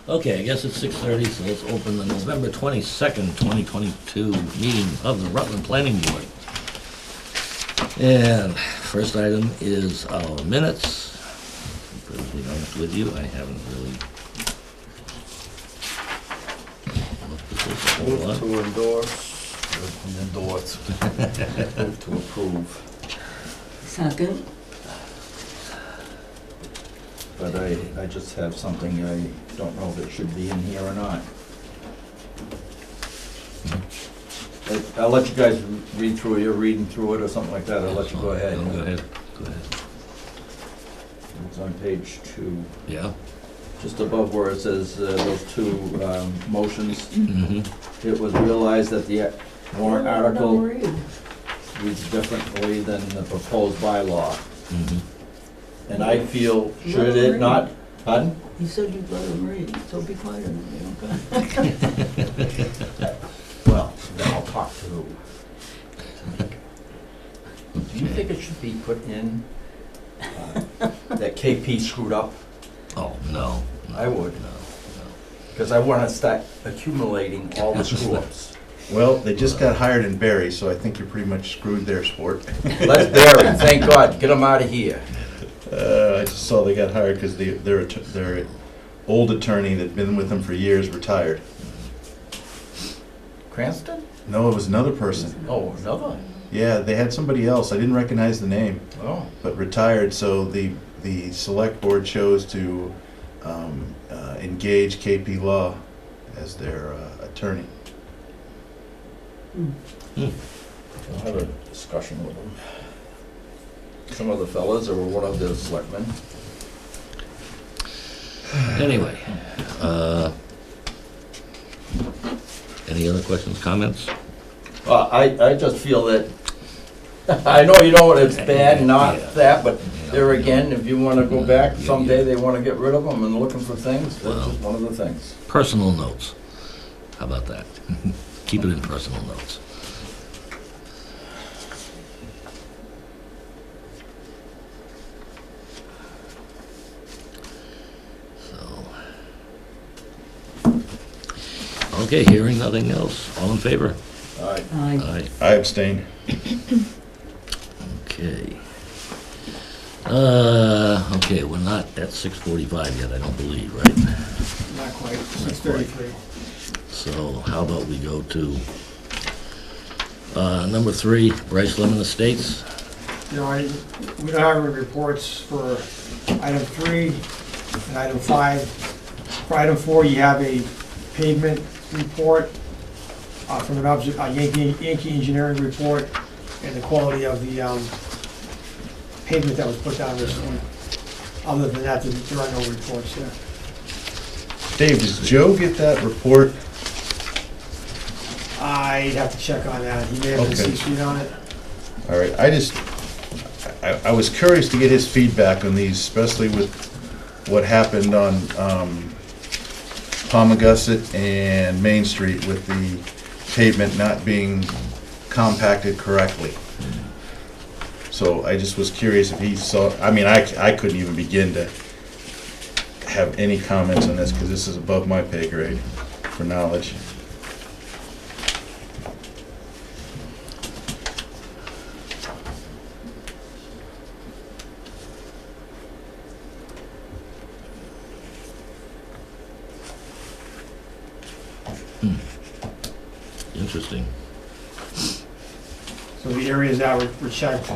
Okay, I guess it's 6:30, so let's open the November 22nd, 2022 meeting of the Rutland Planning Board. And first item is our minutes. To be perfectly honest with you, I haven't really looked at this a whole Move lot. to endorse, move to approve. Second. But I just have something, I don't know if it should be in here or not. I'll let you guys read through it, you're reading through it or something like that, I'll let you go ahead. Go ahead, go ahead. It's on page 2, Yeah? just above where it says those two motions. Mm-hmm. It was realized that the warrant article Read. reads differently than the proposed bylaw. Mm-hmm. And I feel, should it not, pardon? You said you'd let him read, so be quiet a minute, okay? Well, then I'll talk to who. Do you think it should be put in that KP screwed up? Oh, no. I would, No, because I want to start accumulating all the screw-ups. Well, they just got hired in Barry, so I think you're pretty much screwed there, sport. Let's bury, thank God, get them out of here. I just saw they got hired because their old attorney that'd been with them for years retired. Cranston? No, it was another person. Oh, another? Yeah, they had somebody else. I didn't recognize the name, Oh, but retired. So the select board chose to engage KP Law as their attorney. I'll have a discussion with them. Some of the fellas or one of the selectmen. Anyway, any other questions, comments? I just feel that, I know you know it's bad, not Yeah. that, but Yeah. there again, if you wanna go back, Yeah, someday yeah. they wanna get rid of them and looking for things, that's Well. just one of the things. Personal notes. How about that? Keep it in personal notes. Okay, hearing nothing else. All in favor? Alright, Aye. Aye. I abstain. Okay. Okay, we're not at 6:45 yet, I don't believe, right? Not quite, 6:33. So how about we go to number 3, Brice Lemon Estates? You know, we don't have any reports for item 3 and item 5. For item 4, you have a pavement report from an Yankee Engineering report and the quality of the pavement that was put down recently. Other than that, there are no reports there. Dave, does Joe get that report? I'd have to check on that. He may have been Okay. CC'd on it. All right, I was curious to get his feedback on these, especially with what happened on Palmagussit and Main Street with the pavement not being compacted correctly. So I just was curious if he saw, I mean, I couldn't even begin to have any comments on this because this is above my pay grade for knowledge. Interesting. So the areas that were checked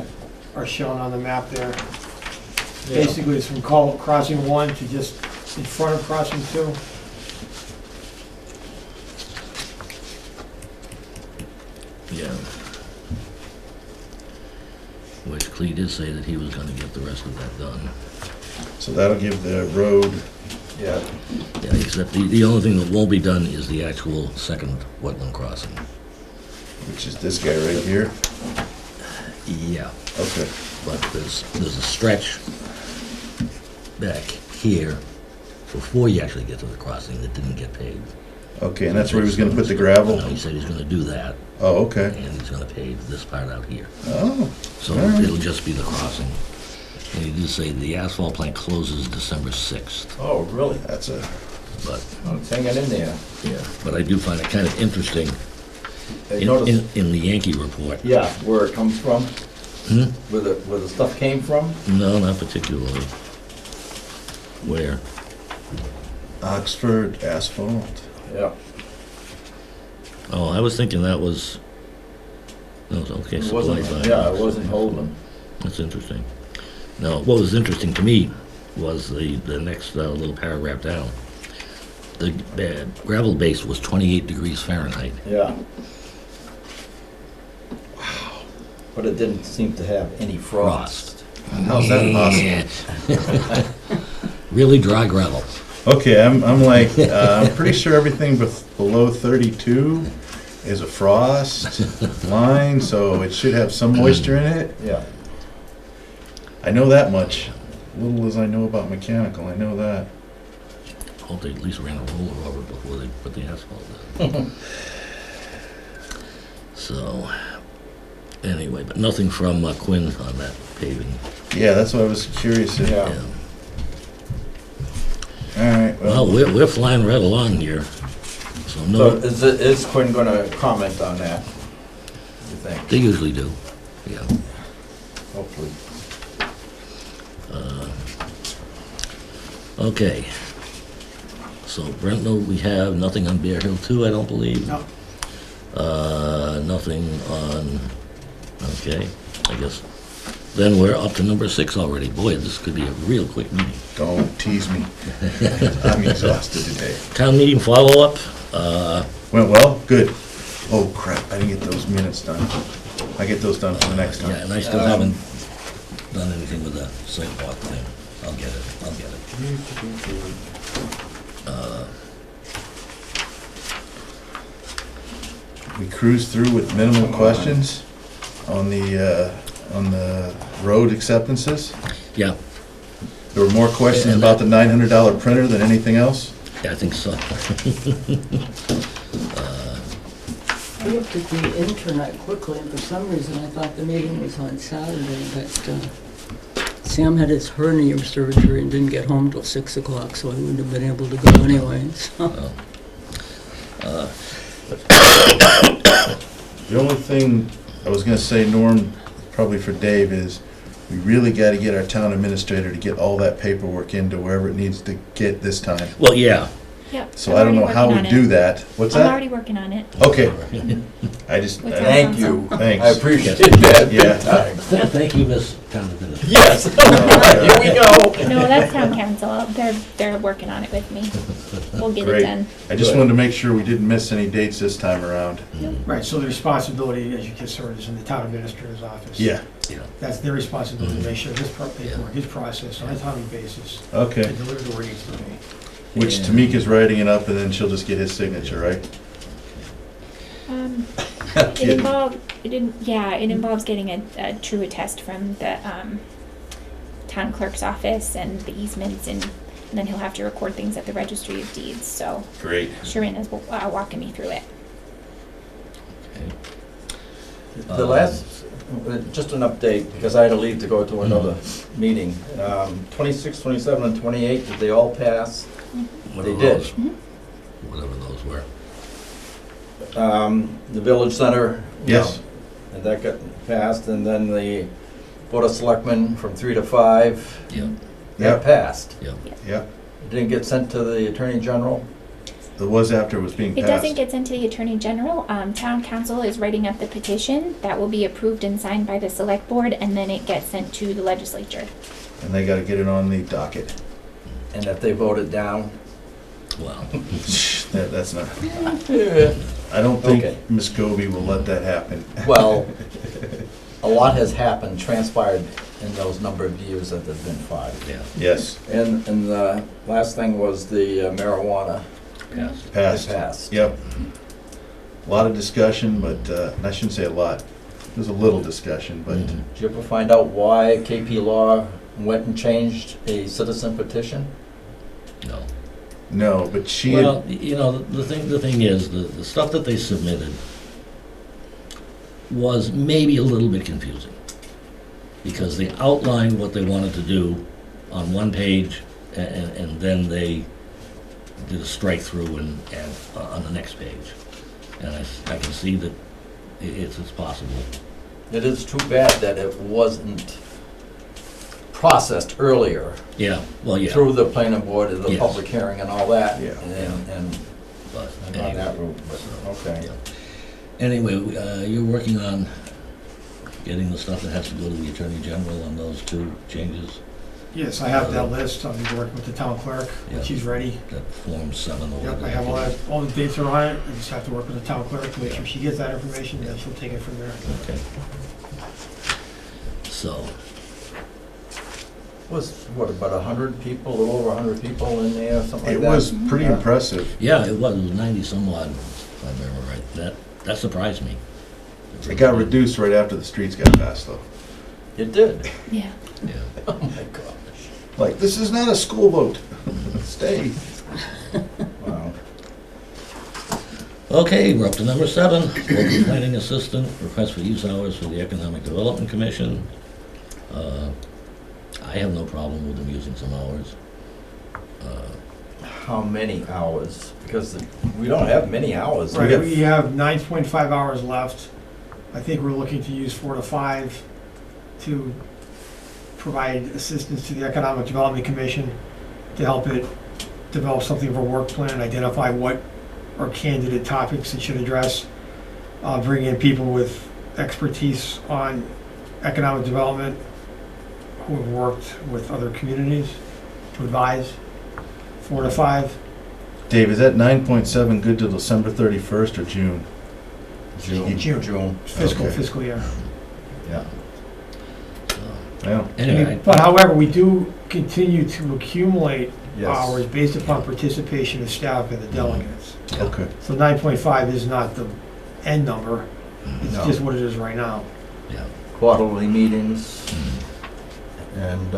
are shown on the map there. Yeah. Basically, it's from crossing 1 to just in front of crossing 2. Yeah. Which Clea did say that he was gonna get the rest of that done. So that'll give the road, yeah, Yeah, except the only thing that won't be done is the actual second wetland crossing. which is this guy right here. Yeah. Okay. But there's a stretch back here before you actually get to the crossing that didn't get paved. Okay, and that's where he was gonna put the gravel? No, he said he's gonna do that, Oh, okay. and he's gonna pave this part out here. Oh, So All right. it'll just be the crossing. And he did say the asphalt plant closes December 6th. oh, really? that's a but, Oh, it's hanging in there. yeah, but I do find it kind of interesting I in, noticed, in the Yankee report. yeah, where it comes from, Hmm? where the stuff came from. No, not particularly. Where? Oxford asphalt. Yeah. Oh, I was thinking that was, no, okay, It supplied wasn't, by. yeah, it wasn't Holden. That's interesting. Now, what was interesting to me was the next little paragraph down. The gravel base was 28 degrees Fahrenheit. Yeah. Wow. But it didn't seem to have any frost. How's that possible? Yeah. Really dry gravel. Okay, I'm like, I'm pretty sure everything below 32 is a frost line, so it should have some moisture in it. Yeah. I know that much. Little as I know about mechanical, I know that. Hope they at least ran a roller over before they put the asphalt down. So, anyway, but nothing from Quinn on that paving. Yeah, that's what I was curious if. Yeah. Yeah. All right, Well, well, we're flying right along here. So So no, is Quinn gonna comment on that, you think? they usually do, yeah. Hopefully. Okay. So Brintnal, we have nothing on Bear Hill 2, I don't believe. No. Nothing on, okay, I guess. Then we're up to number 6 already. Boy, this could be a real quick meeting. don't tease me. I'm exhausted today. Town meeting follow-up, Went well? Good. Oh crap, I didn't get those minutes done. I get those done for the next yeah, time. and I still haven't done anything with the sidewalk thing. I'll get it. We cruised through with minimal questions on the road acceptances. Yeah, There were more questions about the $900 printer than anything else. yeah, I think so. I looked at the internet quickly, and for some reason I thought the meeting was on Saturday, but Sam had his hernia surgery and didn't get home till 6 o'clock, so I wouldn't have been able to go anyway, so. The only thing I was gonna say, Norm, probably for Dave, is we really gotta get our town administrator to get all that paperwork into wherever it needs to get this time. Well, yeah, Yep. So I don't know how we do that. What's I'm that? already working on it. Okay. I just, With Thank you. thanks. I appreciate that. Big Yeah. time. thank you, Miss Town Administrator. Yes. Here we go. No, that's town council. They're working on it with me. We'll get Great. it done. I just wanted to make sure we didn't miss any dates this time around. Right, so the responsibility, as you just heard, is in the town administrator's office. Yeah, That's their responsibility to make sure this paperwork is processed on a timely basis okay. and delivered to where it needs to be. Which Tamika's writing it up and then she'll just get his signature, right? It involves getting a true attest from the town clerk's office and the easements, and then he'll have to record things at the registry of deeds. So Great. Sharon is walking me through it. The last, just an update, because I had to leave to go to another meeting. 26, 27, and 28, did they all pass? Whatever They did. those- Whatever those were. The village center. you Yes. know, and that got passed, and then the Board of Selectmen from 3 to 5, Yeah, that Yep, passed. yep. It didn't get sent to the Attorney General? It was after it was being It passed. doesn't get sent to the Attorney General. Town council is writing up the petition that will be approved and signed by the select board, and then it gets sent to the legislature. And they gotta get it on the docket. And if they vote it down? well, That's not, Yeah. I don't Okay. think Ms. Goby will let that happen. Well, a lot has happened, transpired in those number of years that there's been 5. yeah, Yes, And the last thing was the marijuana. passed. It passed. passed. Yep. A lot of discussion, but, I shouldn't say a lot. There's a little discussion, but Mhm. Did you ever find out why KP Law went and changed a citizen petition? No. no, but she had, Well, you know, the thing is, the stuff that they submitted was maybe a little bit confusing. Because they outlined what they wanted to do on one page, and then they did a strike through and on the next page. And I can see that it's possible. It is too bad that it wasn't processed earlier Yeah, well, yeah. through the planning board and the Yes. public hearing and all that. Yeah. And But on anyway, that route, but, okay. yeah. Anyway, you're working on getting the stuff that has to go to the Attorney General on those two changes, Yes, I have that list. I'll be working with the town clerk, Yeah. when she's ready. that Form 7 or Yep, whatever. I have all the dates are on it. I just have to work with the town clerk to make sure she gets that information, and then she'll take it from there. Okay. So, Was, what, about 100 people, a little over 100 people in there, something like It that? was pretty Yeah. impressive. yeah, it was 90 some odd, if I remember right. That surprised me. It got reduced right after the streets got passed, though. It did. Yeah. Yeah. Oh, my gosh. Like, this is not a school vote. Stay. Wow. Okay, we're up to number 7, local planning assistant, request for use hours for the Economic Development Commission. I have no problem with them using some hours. How many hours? Because we don't have many hours. Right, we have 9.5 hours left. I think we're looking to use 4 to 5 to provide assistance to the Economic Development Commission to help it develop something of a work plan, identify what are candidate topics it should address, bring in people with expertise on economic development who have worked with other communities to advise. 4 to 5. Dave, is that 9.7 good till December 31st or June? June. June. Okay. Fiscal year. Yeah. Yeah. Anyway, But however, we do continue to accumulate Yes. hours based upon participation of staff and the delegates. Okay. So 9.5 is not the end number, it's No. just what it is right now. yeah. Quarterly meetings, Mhm. and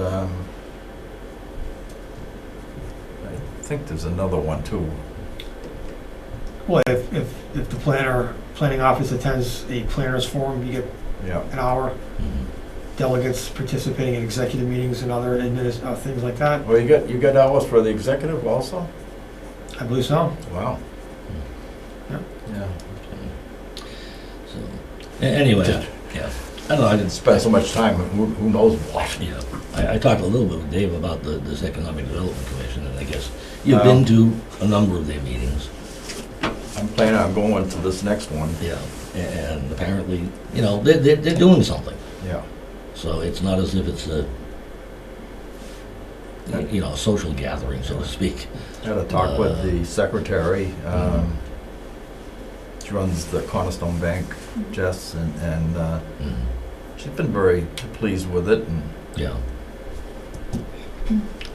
I think there's another one too. Well, if the planning office attends a planners forum, you get Yeah. an hour. Mhm. Delegates participating in executive meetings and other things like that, Well, you got hours for the executive also? I believe so. Wow. Yeah. Yeah. So, anyway, yeah. I don't know, I didn't Spend so much time, who knows what? Yeah, I talked a little bit with Dave about this Economic Development Commission, and I guess you've Well- been to a number of their meetings. I'm planning on going to this next one. Yeah. And apparently, you know, they're doing something. Yeah. So it's not as if it's a, you know, a social gathering, so to speak. Had a talk with the secretary. She runs the Cornerstone Bank, Jess, and Mhm. she's been very pleased with it. And Yeah.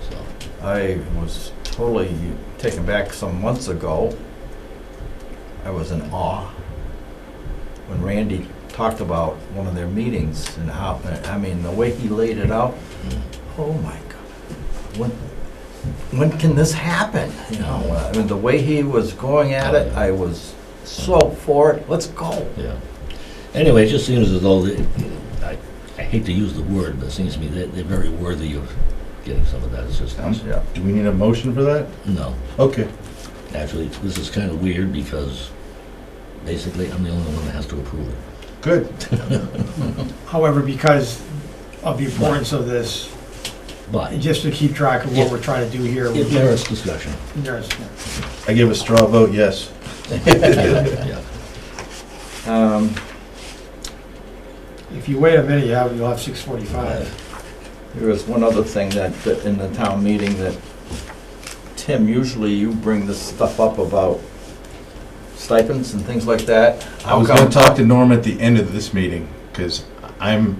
So, I was totally taken back some months ago. I was in awe when Randy talked about one of their meetings and how, I mean, the way he laid it out. Oh my God. When can this happen? You know, I mean, the way he was going at it, I was so for it. Let's go. yeah. Anyway, it just seems as though, I hate to use the word, but it seems to me that they're very worthy of getting some of that assistance. Yeah. Do we need a motion for that? No. Okay. Actually, this is kind of weird because basically I'm the only one that has to approve it. Good. However, because of the importance of this, But and just to keep track of what Yeah. we're trying to do here. it merits discussion. There's- I give a straw vote yes. Yeah. If you wait a minute, you'll have 6:45. There was one other thing that in the town meeting that, Tim, usually you bring this stuff up about stipends and things like that. I was gonna talk to Norm at the end of this meeting, because have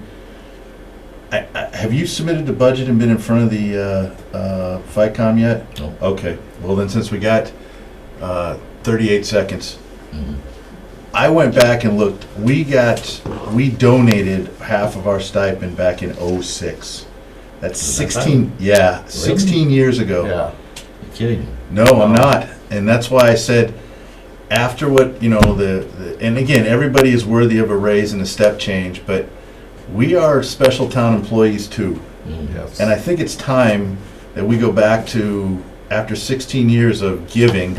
you submitted the budget and been in front of the FICOM yet? No. Okay, well then, since we got 38 seconds, Mhm. I went back and looked, we donated half of our stipend back in '06. That's Is that 16, yeah, 16 years ago. Yeah. You're kidding me. No, I'm not. And that's why I said, after what, you know, and again, everybody is worthy of a raise and a step change, but we are special town employees too. Mhm. Yes. And I think it's time that we go back to after 16 years of giving,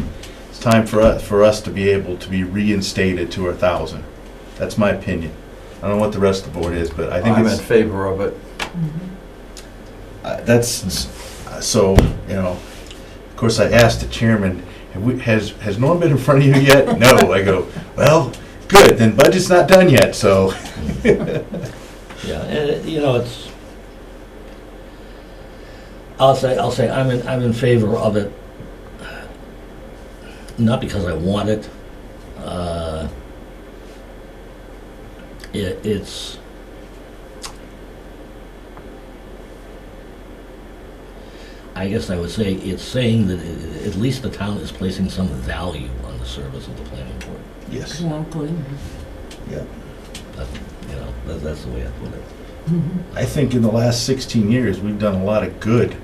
it's time for us to be able to be reinstated to 1,000. That's my opinion. I don't know what the rest of the board is, but I think I'm in it's, favor of it. that's, so, you know, of course, I asked the chairman, has Norm been in front of you yet? No. I go, well, good, then budget's not done yet, so. Yeah, and, you know, it's, I'll say I'm in favor of it, not because I want it. It's, I guess I would say, it's saying that at least the town is placing some value on the service of the planning board. Yes. Exactly. Yeah. You know, that's the way I put it. I think in the last 16 years, we've done a lot of good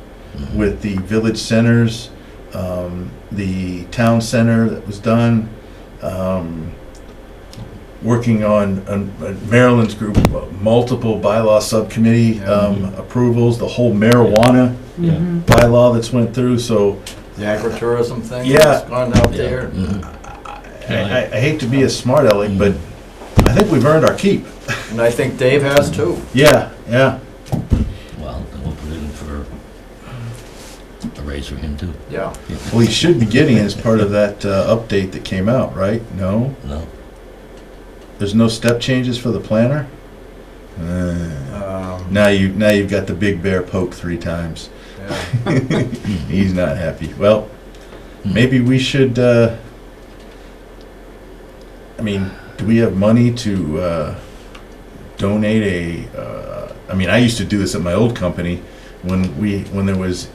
with the village centers, the town center that was done, working on Maryland's group, multiple bylaw subcommittee approvals, the whole marijuana Yeah. bylaw that's went through, so The agritourism thing Yeah. that's gone out Yeah. there. Mhm. I hate to be a smart aleck, but I think we've earned our keep. And I think Dave has too. Yeah. Well, then we'll put in for a raise for him too. Yeah. Well, he should be getting it as part of that update that came out, right? No? No? There's no step changes for the planner? Now you've got the big bear poked 3 times. Yeah. He's not happy. Well, maybe we should, I mean, do we have money to donate I mean, I used to do this at my old company when there was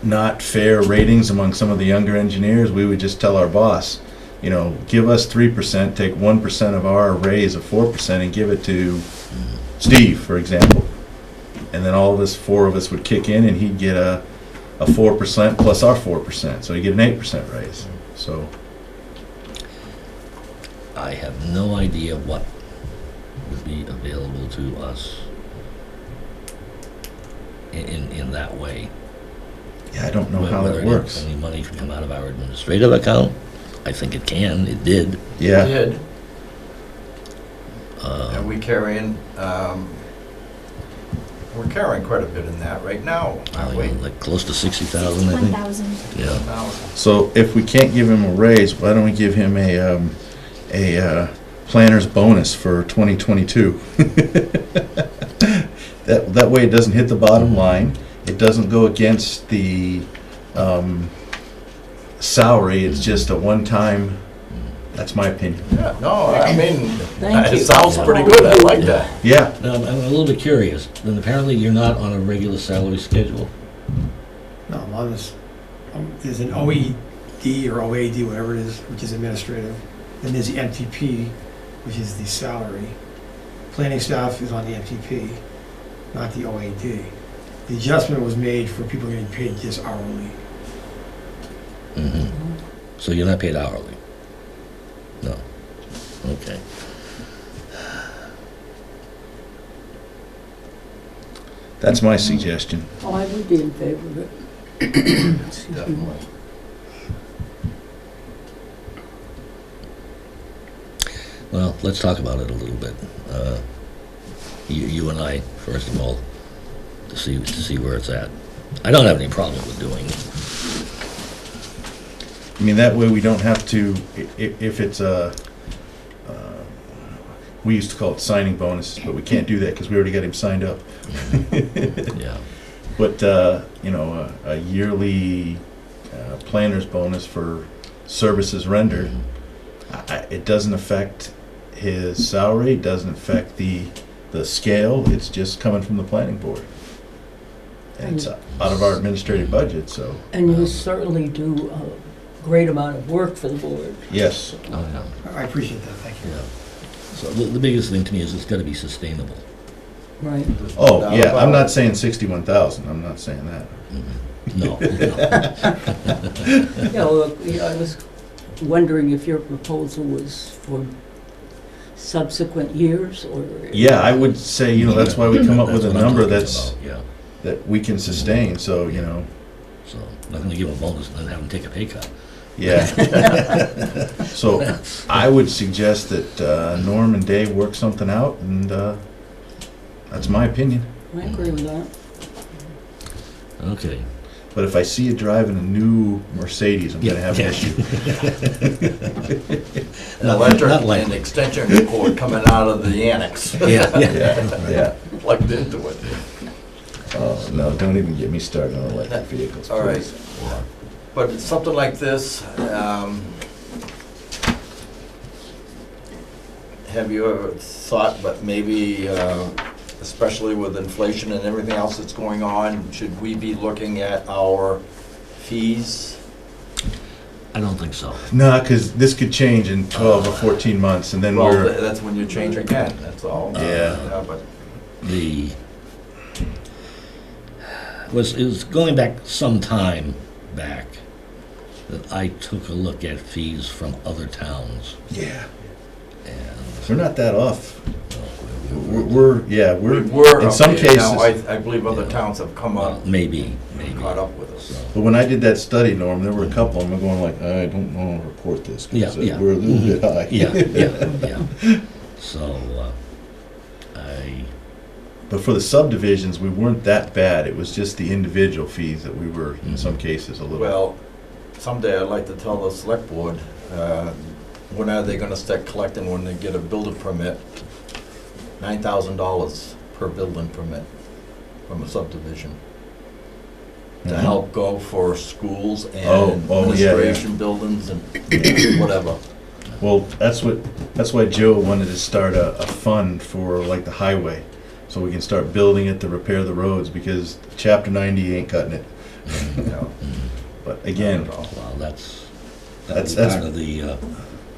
not fair ratings among some of the younger engineers. We would just tell our boss, you know, give us 3%, take 1% of our raise of 4% and give it to Steve, for example. And then all of us, 4 of us would kick in and he'd get a 4% plus our 4%. So he'd get an 8% raise. So, I have no idea what would be available to us in that way. yeah, I don't know how Whether that it- works. Any money can come out of our administrative account, I think it can, it did. Yeah. Did. And we carrying, we're carrying quite a bit in that right now, aren't we? Like close to 60,000, I think. 1,000. Yeah. 1,000. So if we can't give him a raise, why don't we give him a planner's bonus for 2022? That way it doesn't hit the bottom line. It doesn't go against the salary. It's just a one-time. That's my opinion. Yeah, no, I mean, Thank you. it sounds pretty good. I like that. Yeah. Now, I'm a little bit curious, then apparently you're not on a regular salary schedule? No, there's an OED or OAD, whatever it is, which is administrative. Then there's the MTP, which is the salary. Planning staff is on the MTP, not the OAD. The adjustment was made for people getting paid just hourly. Mm-hmm. So you're not paid hourly? No. Okay. That's my suggestion. Oh, I would be in favor of it. Excuse me. Definitely. Well, let's talk about it a little bit. You and I, first of all, to see where it's at. I don't have any problem with doing it. I mean, that way we don't have to, if it's a, we used to call it signing bonuses, but we can't do that because we already got him signed up. Yeah. But, you know, a yearly planner's bonus for services rendered, it doesn't affect his salary, it doesn't affect the scale, it's just coming from the planning board. And it's out of our administrative budget, so, And you certainly do a great amount of work for the board. yes. Oh, yeah. I appreciate that, thank you. Yeah. So the biggest thing to me is it's gotta be sustainable. Right. Oh, No yeah, I'm problem. not saying 61,000, I'm not saying that. No. Yeah, well, I was wondering if your proposal was for subsequent years or... Yeah, I would say, you know, that's why we come up with a That's what I'm number talking that's, about, yeah. that we can sustain, so, you know, So, not gonna give them a bonus and then have them take a pay cut. yeah. So I would suggest that Norm and Dave work something out, and that's my opinion. I agree with that. Okay. But if I see you driving a new Mercedes, I'm gonna Yeah, have an yeah. issue. An Not electric and likely. extension cord coming out of the annex, Yeah, yeah. Yeah. plugged into it. Oh, no, don't even get me started on electric vehicles, All right. please. But it's something like this, have you ever thought, but maybe, especially with inflation and everything else that's going on, should we be looking at our fees? I don't think so. No, because this could change in 12 or 14 months, and then Well, we're, that's when you change again, that's all. Yeah. But It was going back some time back that I took a look at fees from other towns, yeah, and they're not that off. well, We're, in some okay. cases, Now, I believe other towns have come up, maybe. caught up with us. So, but when I did that study, Norm, there were a couple, and I'm going like, I don't want to report this, because Yeah, yeah. we're a little bit high. yeah. So, But for the subdivisions, we weren't that bad. It was just the individual fees that we were, in some cases, a little. Well, someday I'd like to tell the select board, when are they gonna start collecting when they get a building permit? $9,000 per building permit from a subdivision. To Mhm. help go for schools Oh, and yeah, yeah. administration buildings and whatever. Well, that's why Joe wanted to start a fund for like the highway, so we can start building it to repair the roads, because Chapter 90 ain't cutting it. You know, But again, not at all. well, that's That's- part of the,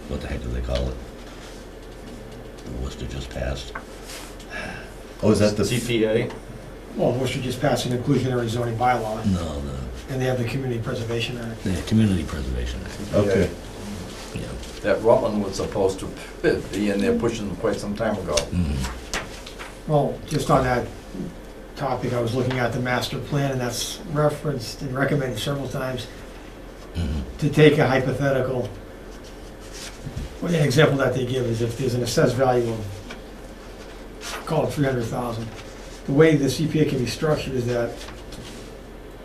what the heck do they call it? The Worcester just passed. oh, is that the? CPA? Well, Worcester just passed an inclusionary zoning bylaw, No, and they have the Community Preservation Act. the Community Preservation Act. Okay. Yeah. That Rutland was supposed to be in there pushing quite some time ago. Mhm. Well, just on that topic, I was looking at the master plan, and that's referenced and recommended several times Mhm. to take a hypothetical. Well, an example that they give is if there's an assessed value of, call it 300,000. The way the CPA can be structured is that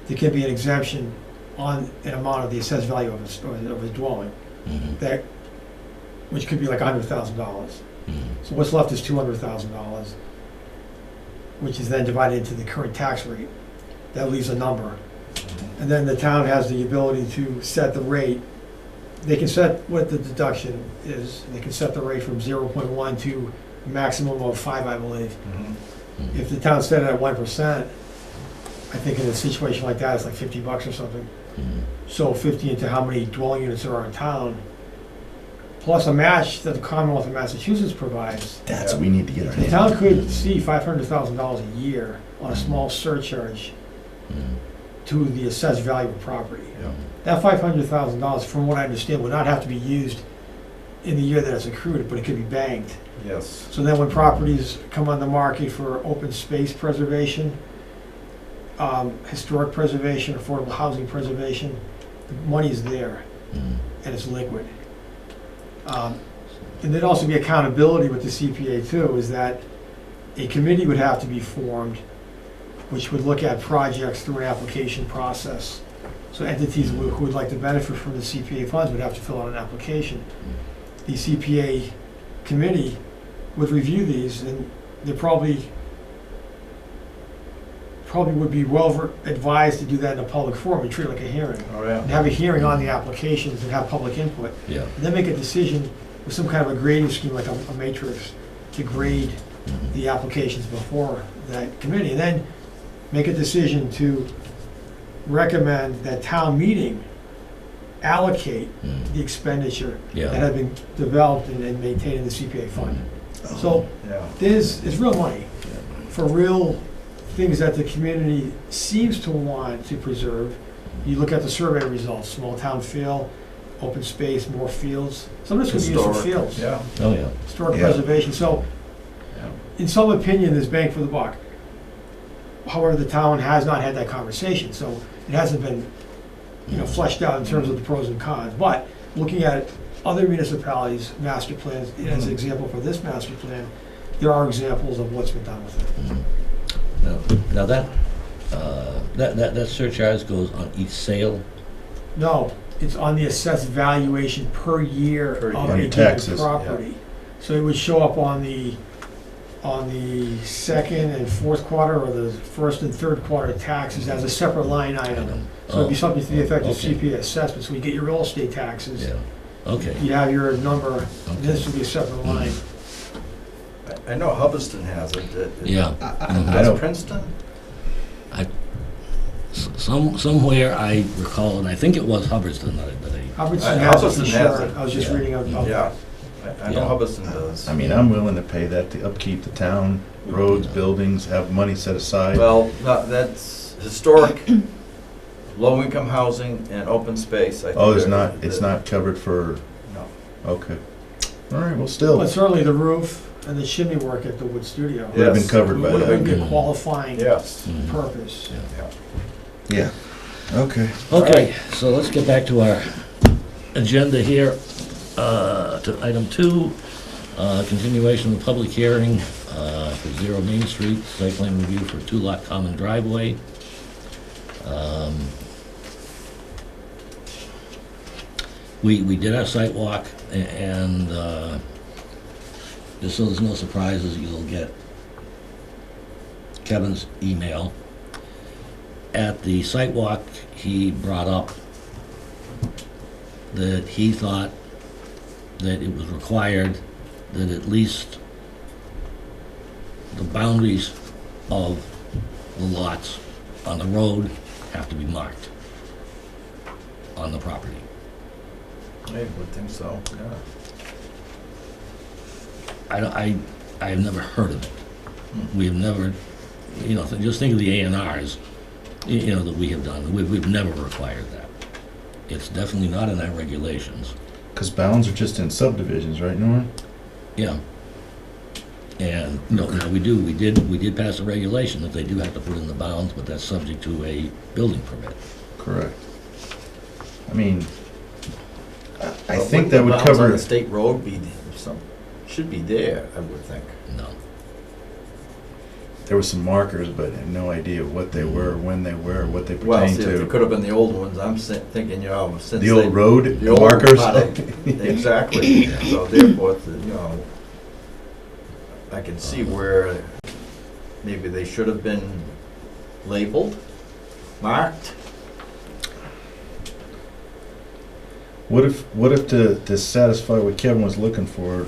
there can be an exemption on an amount of the assessed value of a dwelling, Mhm. that, which could be like $100,000. Mhm. So what's left is $200,000, which is then divided into the current tax rate. That leaves a number. And then the town has the ability to set the rate. They can set what the deduction is. They can set the rate from 0.1 to a maximum of 5, I believe. Mhm. If the town set it at 1%, I think in a situation like that, it's like $50 or something. Mhm. So 50 into how many dwelling units there are in town, plus a match that the Commonwealth of Massachusetts provides. That's what we need to get our The hands town on. could see $500,000 a year on a small surcharge Mhm. to the assessed value of property. Yeah. That $500,000, from what I understand, would not have to be used in the year that it's accrued, but it could be banked. Yes. So then when properties come on the market for open space preservation, historic preservation, affordable housing preservation, the money's there Mhm. and it's liquid. And there'd also be accountability with the CPA too, is that a committee would have to be formed which would look at projects through an application process. So entities who would like to benefit from the CPA funds would have to fill out an application. The CPA committee would review these, and they probably would be advised to do that in a public forum and treat it like a hearing. Oh, And yeah. have a hearing on the applications and have public input. Yeah. And then make a decision with some kind of a grading scheme, like a matrix, to grade Mhm. the applications before that committee. And then make a decision to recommend that town meeting allocate Mhm. the expenditure that Yeah. had been developed and maintained in the CPA fund. So Yeah. it's real money for real things that the community seems to want to preserve. You look at the survey results, small town feel, open space, more fields. Some of this could be used for Historic, fields, yeah. Oh, yeah. historic Yeah. preservation. So Yeah. in some opinion, there's bang for the buck. However, the town has not had that conversation, so it hasn't been, fleshed out in terms of the pros and cons. But looking at other municipalities' master plans, as an example for this master plan, there are examples of what's been done with it. Now that surcharge goes on each sale? No, it's on the assessed valuation per year Per of year. a On given taxes, property. So it would show up on the second and fourth quarter, or the first and third quarter taxes as a separate line item. So it'd be something to the effect of Okay. CPA assessments. When you get your real estate taxes, Yeah, okay. you have your number, and this would be a separate line. I know Hubbardston has it. Yeah. I Does don't, Princeton? Somewhere I recall, and I think it was Hubbardston that I Hubbardston has it for Hubbardston has sure. it. I was just Yeah. reading about Yeah, that. I know Yeah. Hubbardston does. I mean, I'm willing to pay that to upkeep the town, roads, buildings, have money set aside. Well, no, that's historic, low-income housing and open space. I think Oh, it's they're- not, it's not covered for, No. okay. All right, well, still, But certainly the roof and the chimney work at the Wood Studio would have been Yes. covered by would have that. been a qualifying Yes. Mhm. purpose. Yeah, okay. Okay, so let's get back to our agenda here, to item 2, continuation of the public hearing for 0 Main Street, site plan review for 2-lot common driveway. We did our site walk, and just so there's no surprises, you'll get Kevin's email. At the site walk, he brought up that he thought that it was required that at least the boundaries of the lots on the road have to be marked on the property. I would think so, yeah. I have never heard of it. We have never, just think of the A&Rs, that we have done. We've never required that. It's definitely not in our regulations. Because bounds are just in subdivisions, right, Norm? Yeah. And, we did pass a regulation that they do have to put in the bounds, but that's subject to a building permit. Correct. I mean, I But think wouldn't that the would bounds on cover, the state road should be there, I would think. No. there were some markers, but I had no idea what they were, when they were, what they Well, pertain see, if it to. could have been the old ones, I'm thinking, since The old road the old markers? part of- Exactly, so therefore, I can see where maybe they should have been labeled, marked. What if to satisfy what Kevin was looking for,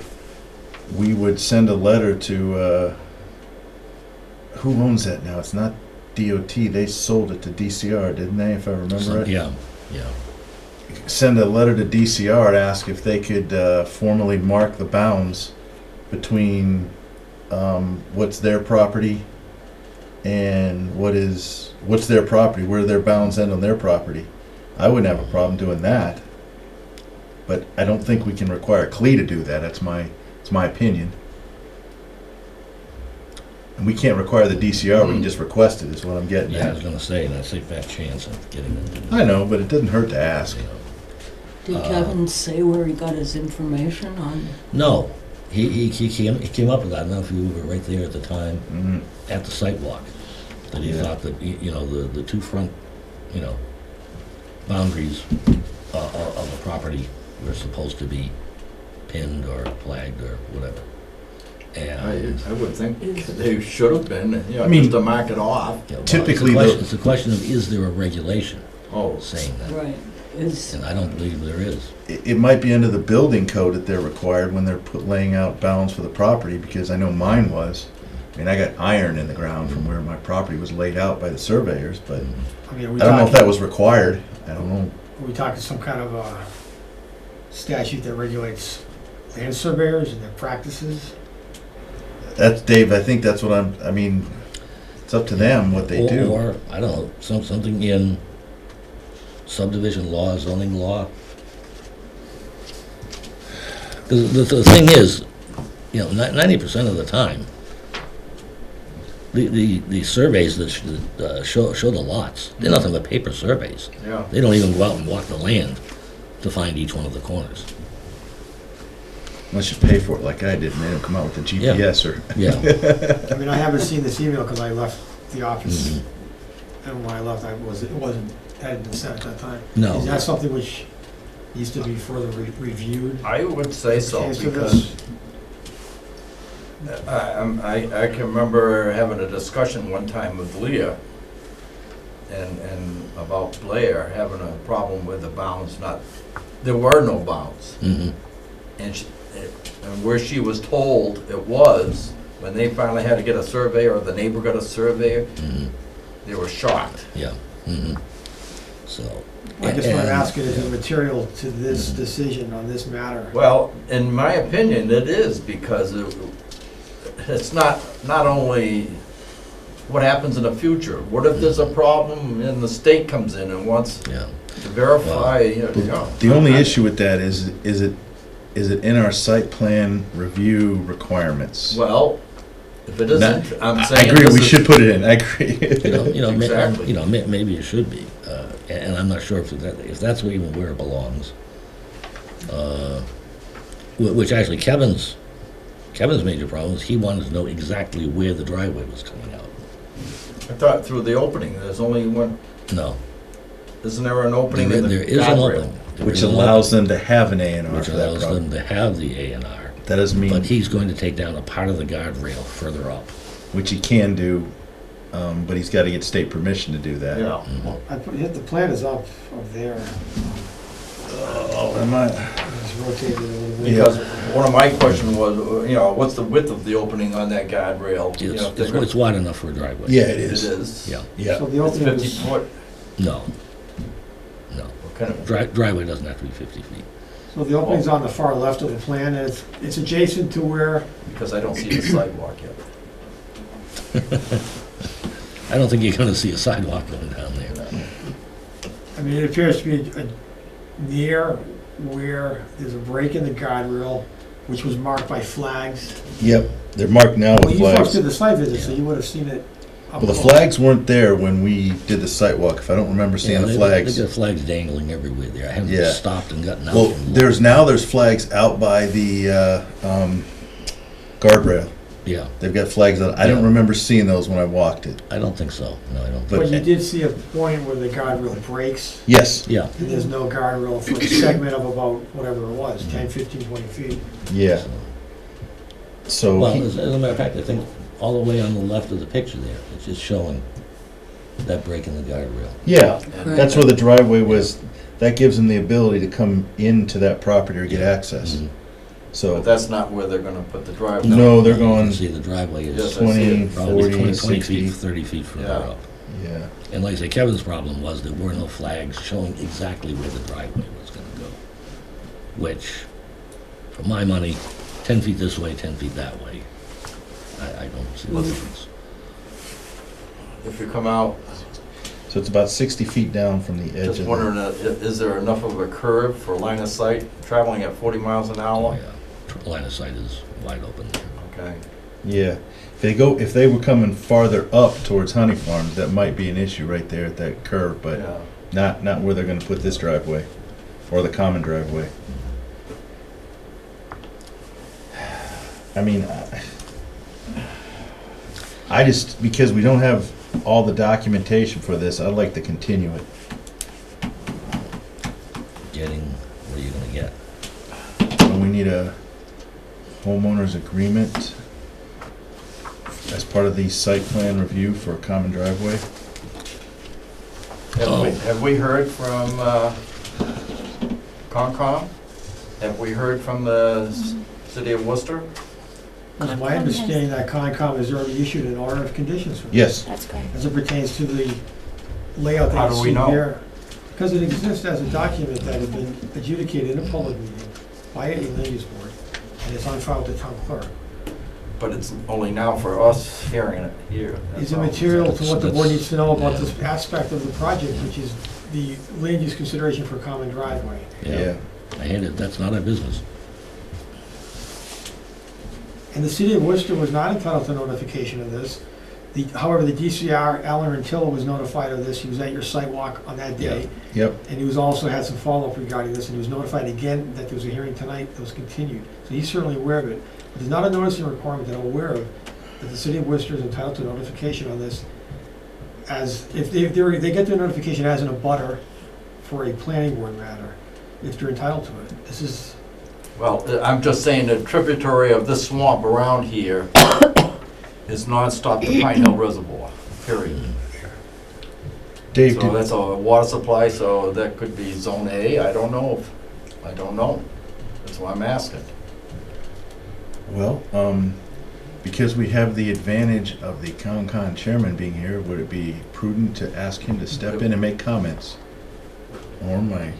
we would send a letter to, who owns that now? It's not DOT, they sold it to DCR, didn't they, if I remember right? Yeah. Send a letter to DCR to ask if they could formally mark the bounds between what's their property and what's their property, where their bounds end on their property. I wouldn't have a problem doing that, but I don't think we can require Clee to do that. It's my opinion. And we can't require the DCR, we can just request it, is what I'm getting Yeah, I was at. gonna say, that's a fat chance of getting them to do I know, but it doesn't hurt to ask. Did Kevin say where he got his information on? No, he came up with that. I don't know if you were right there at the time, Mhm. at the site walk, that he Yeah. thought that, the two front, boundaries of the property were supposed to be pinned or flagged or whatever. And, I would think they should have been, I mean, just to mark it off. typically it's a question of, is there a regulation Oh, saying that? Right, is, And I don't believe there is. It might be under the building code that they're required when they're laying out bounds for the property, because I know mine was. I mean, I got iron in the ground from where my property was laid out by the surveyors, but I mean, I don't know if that was required. I don't know. Are we talking some kind of a statute that regulates land surveyors and their practices? That's, Dave, I think that's what I mean, it's up to them what they do. Or, I don't know, something in subdivision law, zoning law. The thing is, 90% of the time, The surveys that show the lots, they're nothing but paper surveys. Yeah. They don't even go out and walk the land to find each one of the corners. Unless you pay for it like I did, and they don't come out with the GPS or. Yeah. I mean, I haven't seen this email because I left the office. Mhm. And when I left, hadn't been sent at that time. No. Is that something which needs to be further reviewed? I would say so, Pertains to because this? I can remember having a discussion one time with Leah and about Blair having a problem with the bounds, there were no bounds. Mhm. And where she was told it was, when they finally had to get a surveyor, or the neighbor got a surveyor, Mhm. they were shocked. Yeah. Mhm. So. I guess what I'm and- asking is the material to this decision on this matter. Well, in my opinion, it is, because it's not only what happens in the future. What if there's a problem and the state comes in and wants Yeah. to verify, you know. The only issue with that is it in our site plan review requirements? Well, if it isn't, I'm I saying. agree, this we is- should put it in, I agree. Exactly. Maybe it should be, and I'm not sure if that's even where it belongs. Which actually Kevin's major problem is he wanted to know exactly where the driveway was coming out. I thought through the opening, there's only one, No, isn't there an opening there in the there is an guardrail? opening. There Which is an allows them to have an A and opening, R which for that allows problem. them to have the A&R, That doesn't but mean, he's going to take down a part of the guardrail further up. which he can do, but he's gotta get state permission to do that. Yeah. The plan is up there. Oh, am I? It's rotated a little bit. Because one of my questions was, what's the width of the opening on that guardrail? You know, if they're gonna- It's wide enough for a driveway. Yeah, it It is. is. Yeah, Yeah. So the It's opening 50 is, foot. no, What kind of? driveway doesn't have to be 50 feet. so the opening's on the far left of the plan, and it's adjacent to where, Because I don't see the sidewalk yet. I don't think you're gonna see a sidewalk going down there. I mean, it appears to be near where there's a break in the guardrail, which was marked by flags. Yep, they're marked now Well, with you folks flags. did the site visit, so you would have seen it up Well, the close. flags weren't there when we did the site walk, if I don't remember seeing Yeah, the they- flags. They got flags dangling everywhere there. I haven't Yeah. stopped and gotten out. Well, and looked. there's flags out by the guardrail. Yeah, They've got flags out. I don't Yeah. remember seeing those when I walked it. I don't think so. No, I don't. But- But you did see a point where the guardrail breaks, Yes, Yeah, and there's no guardrail for a segment of about whatever it was, 10, 15, 20 feet. yeah. So, well, as a matter of fact, I think all the way on the left of the picture there, it's just showing that break in the guardrail. yeah, And- that's where the driveway was. That gives them the ability to come into that property or get access. Mhm. But So, that's not where they're gonna put the driveway. no, they're You can going see the driveway Yes, is I see 20, it. probably 40, 20 60. feet, 30 feet further Yeah. up. Yeah, And like I say, Kevin's problem was there were no flags showing exactly where the driveway was gonna go. Which, for my money, 10 feet this way, 10 feet that way, I don't see the difference. If you come out, so it's about 60 feet down from the edge just of wondering, the... is there enough of a curve for line of sight, traveling at 40 miles an Oh, hour? yeah. Line of sight is wide open there. Okay. Yeah. If they were coming farther up towards Honey Farms, that might be an issue right there at that curve, but Yeah. not where they're gonna put this driveway, or the common driveway. I mean, I just, because we don't have all the documentation for this, I'd like to continue it. Getting, what are you gonna get? And we need a homeowner's agreement as part of the site plan review for a common driveway. Have we heard from Concom? Have we heard from the city of Worcester? It's my understanding that Concom has already issued an order of conditions for this, Yes, That's correct. as it pertains to the layout How that do you we see know? here. Because it exists as a document that has been adjudicated in a public meeting by a land use board, and it's on file with the town clerk. But it's only now for us hearing it here. Is it material to what the board needs to know about Yeah. this aspect of the project, which is the land use consideration for common driveway? yeah. I hate it, that's not our business. And the city of Worcester was not entitled to notification of this. However, the DCR, Alan Rentilla, was notified of this. He was at your site walk on that day. Yep. And he was also had some follow-up regarding this, and he was notified again that there was a hearing tonight that was continued. So he's certainly aware of it. But there's not a noticing requirement that I'm aware of that the city of Worcester is entitled to notification on this, as if they get their notification as an abutter for a planning board matter, if they're entitled to it. This is, Well, I'm just saying the tributary of this swamp around here is nonstop to Pine Hill Reservoir, period. Dave, So that's a water supply, so that could be Zone A, I don't know. That's why I'm asking. well, because we have the advantage of the Concon chairman being here, would it be prudent to ask him to step in and make comments? Or my,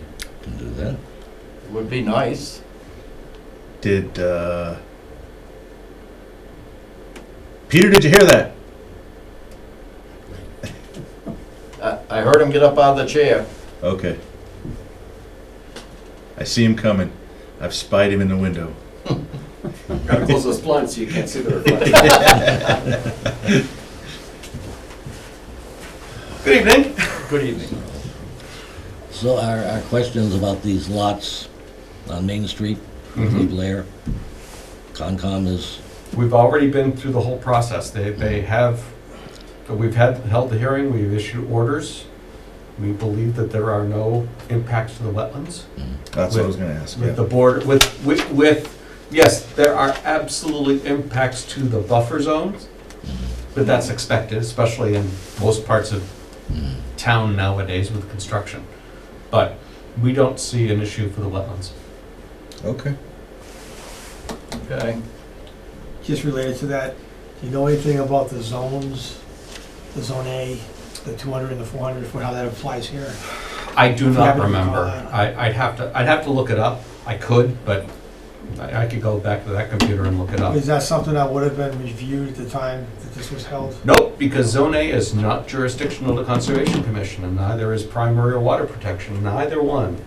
Can do that. It would be nice. did, Peter, did you hear that? I heard him get up out of the chair. Okay. I see him coming. I've spied him in the window. Gotta close those blinds so you can't see the reflection. Good evening. Good evening. So our questions about these lots on Main Street, Blair, Concom is, We've already been through the whole process. They have, we've held the hearing, we've issued orders. We believe that there are no impacts to the wetlands. That's what I was gonna ask, With yeah. the board, yes, there are absolutely impacts to the buffer zones, but that's expected, especially in most parts of town nowadays with construction. But we don't see an issue for the wetlands. Okay. Okay. just related to that, do you know anything about the zones, the Zone A, the 200 and the 400 foot, how that applies here? I do If you not happen to remember. recall I'd have to look it up. I could, but I could go back to that computer and look it up. Is that something that would have been reviewed at the time that this was held? Nope, because Zone A is not jurisdictional to Conservation Commission, and neither is primary or water protection. Neither one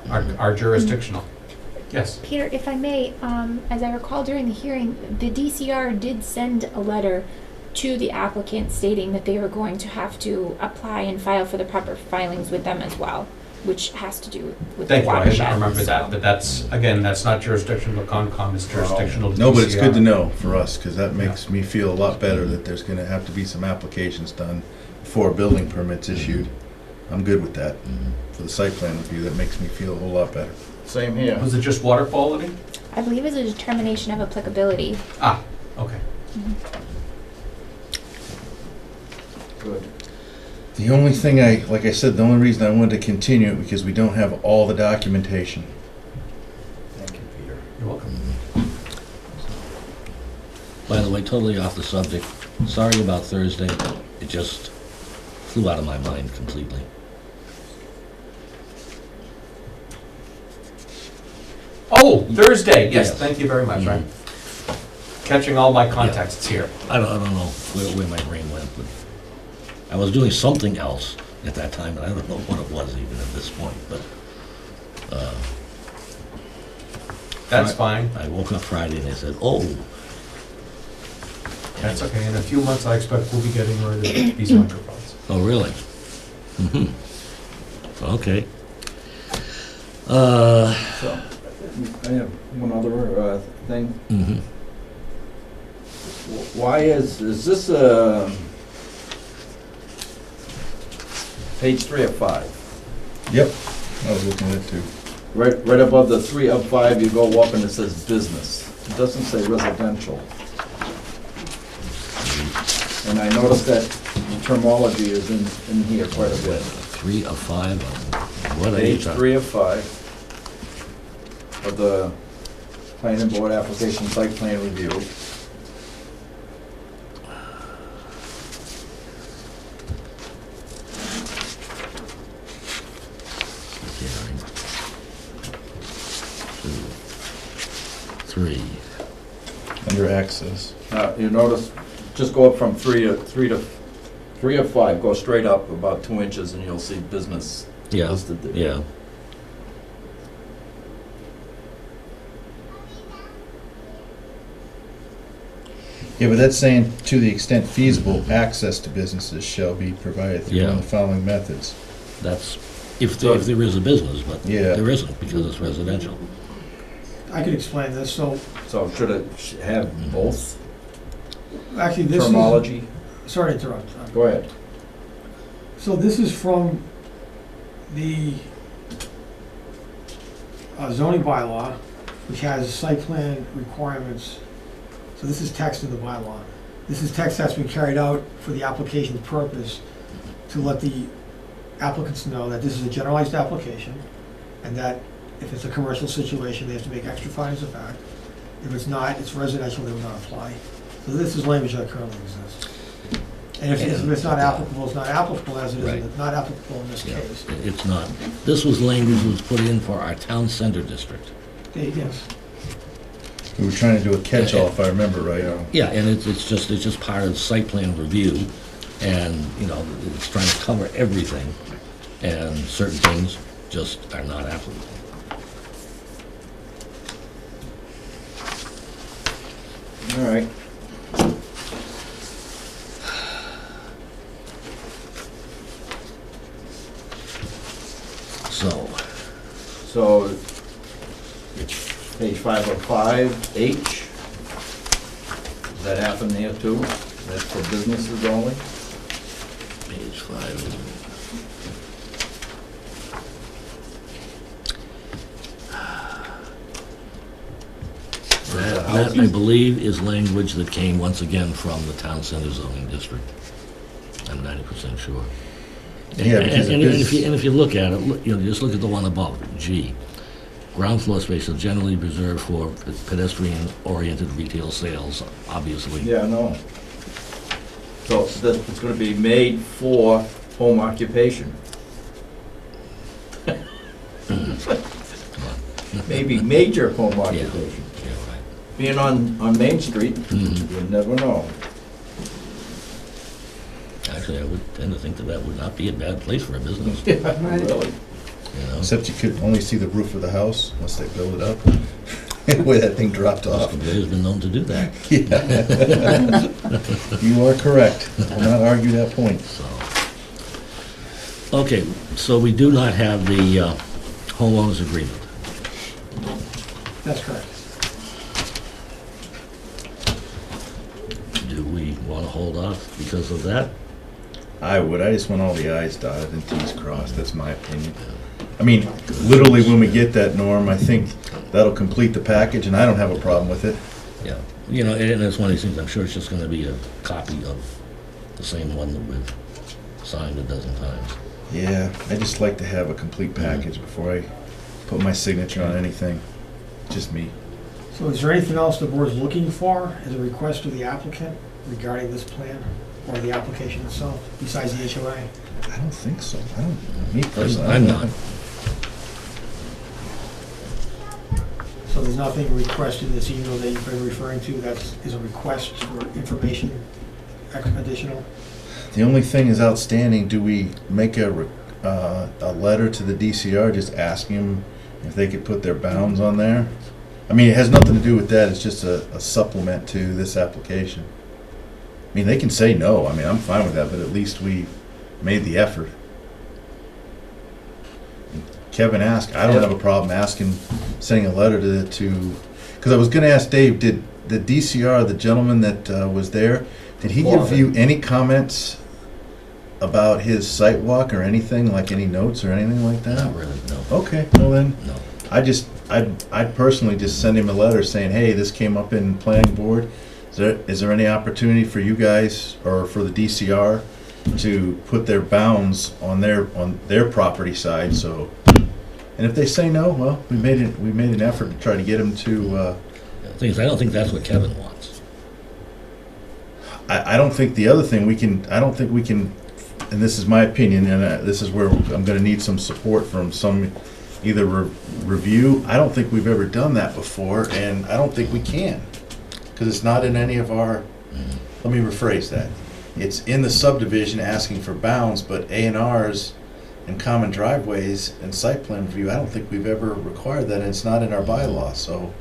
are jurisdictional. Yes. Peter, if I may, as I recall during the hearing, the DCR did send a letter to the applicant stating that they were going to have to apply and file for the proper filings with them as well, which has to do with the Thank you, I watershed. didn't remember that, so- but that's, again, that's not jurisdictional to Concom, it's jurisdictional to DCR. No, but it's good to know for us, because that makes me feel a lot better that there's gonna have to be some applications done before a building permit's issued. I'm good with that. For the site plan review, that makes me feel a whole lot better. Same here. Was it just water quality? I believe it's a determination of applicability. Ah, okay. Good. The only thing like I said, the only reason I wanted to continue it, because we don't have all the documentation. Thank you, Peter. You're welcome. by the way, totally off the subject. Sorry about Thursday. It just flew out of my mind completely. Oh, Thursday, yes, Yes. thank you very much. I'm catching all my contexts here. I don't know where my brain went, but I was doing something else at that time, and I don't know what it was even at this point, but That's fine, I woke up Friday and I said, oh, that's okay. In a few months, I expect we'll be getting rid of these microphones. oh, really? Mhm. Okay. So, I have one other thing. Mhm. Why is this page 3 of 5? Yep, I was looking at it too. Right above the 3 of 5, you go up and it says business. It doesn't say residential. And I noticed that terminology is in here quite a bit. 3 of 5, what are you Page talking? 3 of 5 of the planning board application site plan review. Okay, 2, 3. Under access. You notice, just go up from 3 of 5, go straight up about 2 inches and you'll see business Yeah, listed there. yeah. Yeah, but that's saying, to the extent feasible, access to businesses shall be provided through one of the following methods. That's if there is a business, but Yeah. there isn't because it's residential. I could explain this, so, So should it have both actually, this is, terminology? sorry to interrupt. Go ahead. So this is from the zoning bylaw, which has site plan requirements. So this is text in the bylaw. This is text that's been carried out for the application's purpose to let the applicants know that this is a generalized application, and that if it's a commercial situation, they have to make extra findings of fact. If it's not, it's residential, they will not apply. So this is language that currently exists. And if it's not applicable, it's not applicable as it is, Right. not applicable in this Yeah, case. it's not. This was language that was put in for our town center district. Yes. We were trying to do a catch-all, if I remember right. Yeah, and it's just part of site plan review, and, you know, it's trying to cover everything, and certain things just are not applicable. All right. So, So, page 505, H, does that happen there too? That's for businesses only? page 5. That, I believe, is language that came once again from the town center zoning district. I'm 90% sure. Yeah, because And it is- if you look at it, you know, just look at the one above, G. Ground floor space are generally reserved for pedestrian-oriented retail sales, obviously. Yeah, no. So that it's gonna be made for home occupation. Maybe major home occupation. Yeah, right. Being on Main Street, Mhm. you never know. Actually, I would tend to think that that would not be a bad place for a business, Right. Really. you know? Except you could only see the roof of the house unless they build it up. The way that thing dropped off. Conveyors been known to do that, Yeah. You are correct. I will not argue that point. so. Okay, so we do not have the homeowners agreement. That's correct. Do we want to hold off because of that? I would. I just want all the i's dotted and t's crossed. That's my opinion. I mean, literally, when we get that, Norm, I think that'll complete the package, and I don't have a problem with it. Yeah, you know, and it's one of these things, I'm sure it's just gonna be a copy of the same one that we've signed a dozen times. Yeah, I just like to have a complete package before I put my signature on anything. Just me. So is there anything else the board's looking for as a request of the applicant regarding this plan or the application itself, besides the HOA? I don't think so. I don't, me personally. I'm not. So there's nothing requested in this email that you've been referring to that is a request for information additional? The only thing is outstanding, do we make a letter to the DCR just asking them if they could put their bounds on there? I mean, it has nothing to do with that, it's just a supplement to this application. I mean, they can say no, I mean, I'm fine with that, but at least we made the effort. Kevin asked, I don't have a problem asking, sending a letter to, because I was gonna ask Dave, did the DCR, the gentleman that was there, did he give you any comments about his site walk or anything, like any notes or anything like that? Not really, no, Okay, well then, no. I'd personally just send him a letter saying, hey, this came up in planning board. Is there any opportunity for you guys, or for the DCR, to put their bounds on their property side, so. And if they say no, well, we made an effort to try to get them to, The thing is, I don't think that's what Kevin wants. I don't think the other thing I don't think we can, and this is my opinion, and this is where I'm gonna need some support from some, either review. I don't think we've ever done that before, and I don't think we can, because it's not in any of our, let me rephrase that. It's in the subdivision asking for bounds, but A&Rs and common driveways and site plan review, I don't think we've ever required that, and it's not in our bylaw, so.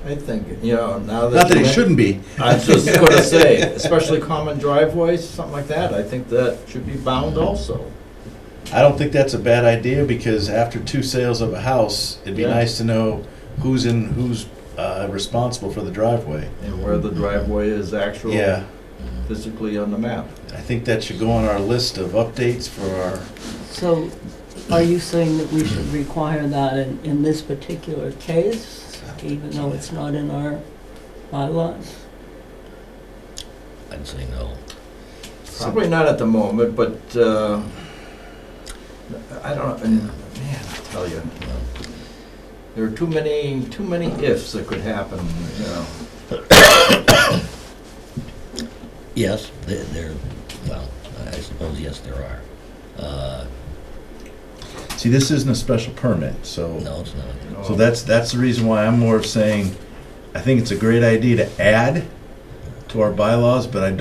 I think, now that. Not that you it men- shouldn't be. I was just gonna say, especially common driveways, something like that, I think that should be bound also. I don't think that's a bad idea, because after 2 sales of a house, it'd be Yeah. nice to know who's responsible for the driveway. And where the driveway is actually Yeah, physically on the map. I think that should go on our list of updates for our, So are you saying that we should require that in this particular case, even though it's not in our bylaws? I'd say no. Probably not at the moment, but, I don't, and, man, I tell you, there are too many ifs that could happen, Yes, there, well, I suppose, yes, there are. see, this isn't a special permit, so. No, it's not. So that's the reason why I'm more of saying, I think it's a great idea to add to our bylaws, but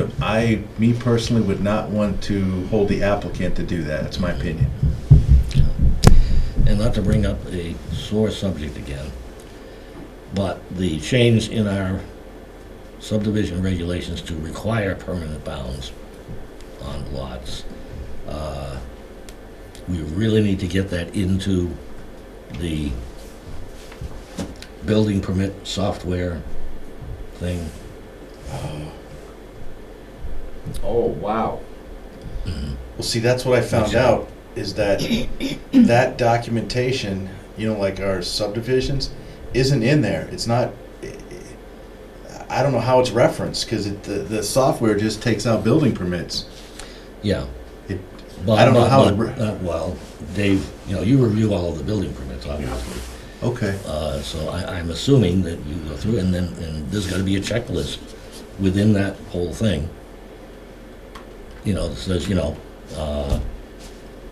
me personally would not want to hold the applicant to do that. That's my opinion. And not to bring up a sore subject again, but the change in our subdivision regulations to require permanent bounds on lots, we really need to get that into the building permit software thing. Oh, wow. Well, see, that's what I found out, is that that documentation, like our subdivisions, isn't in there. It's not, I don't know how it's referenced, because the software just takes out building permits. Yeah. It- But- I don't know how but- well, Dave, you review all of the building permits, obviously. Okay. So I'm assuming that you go through, and there's gotta be a checklist within that whole thing. That says,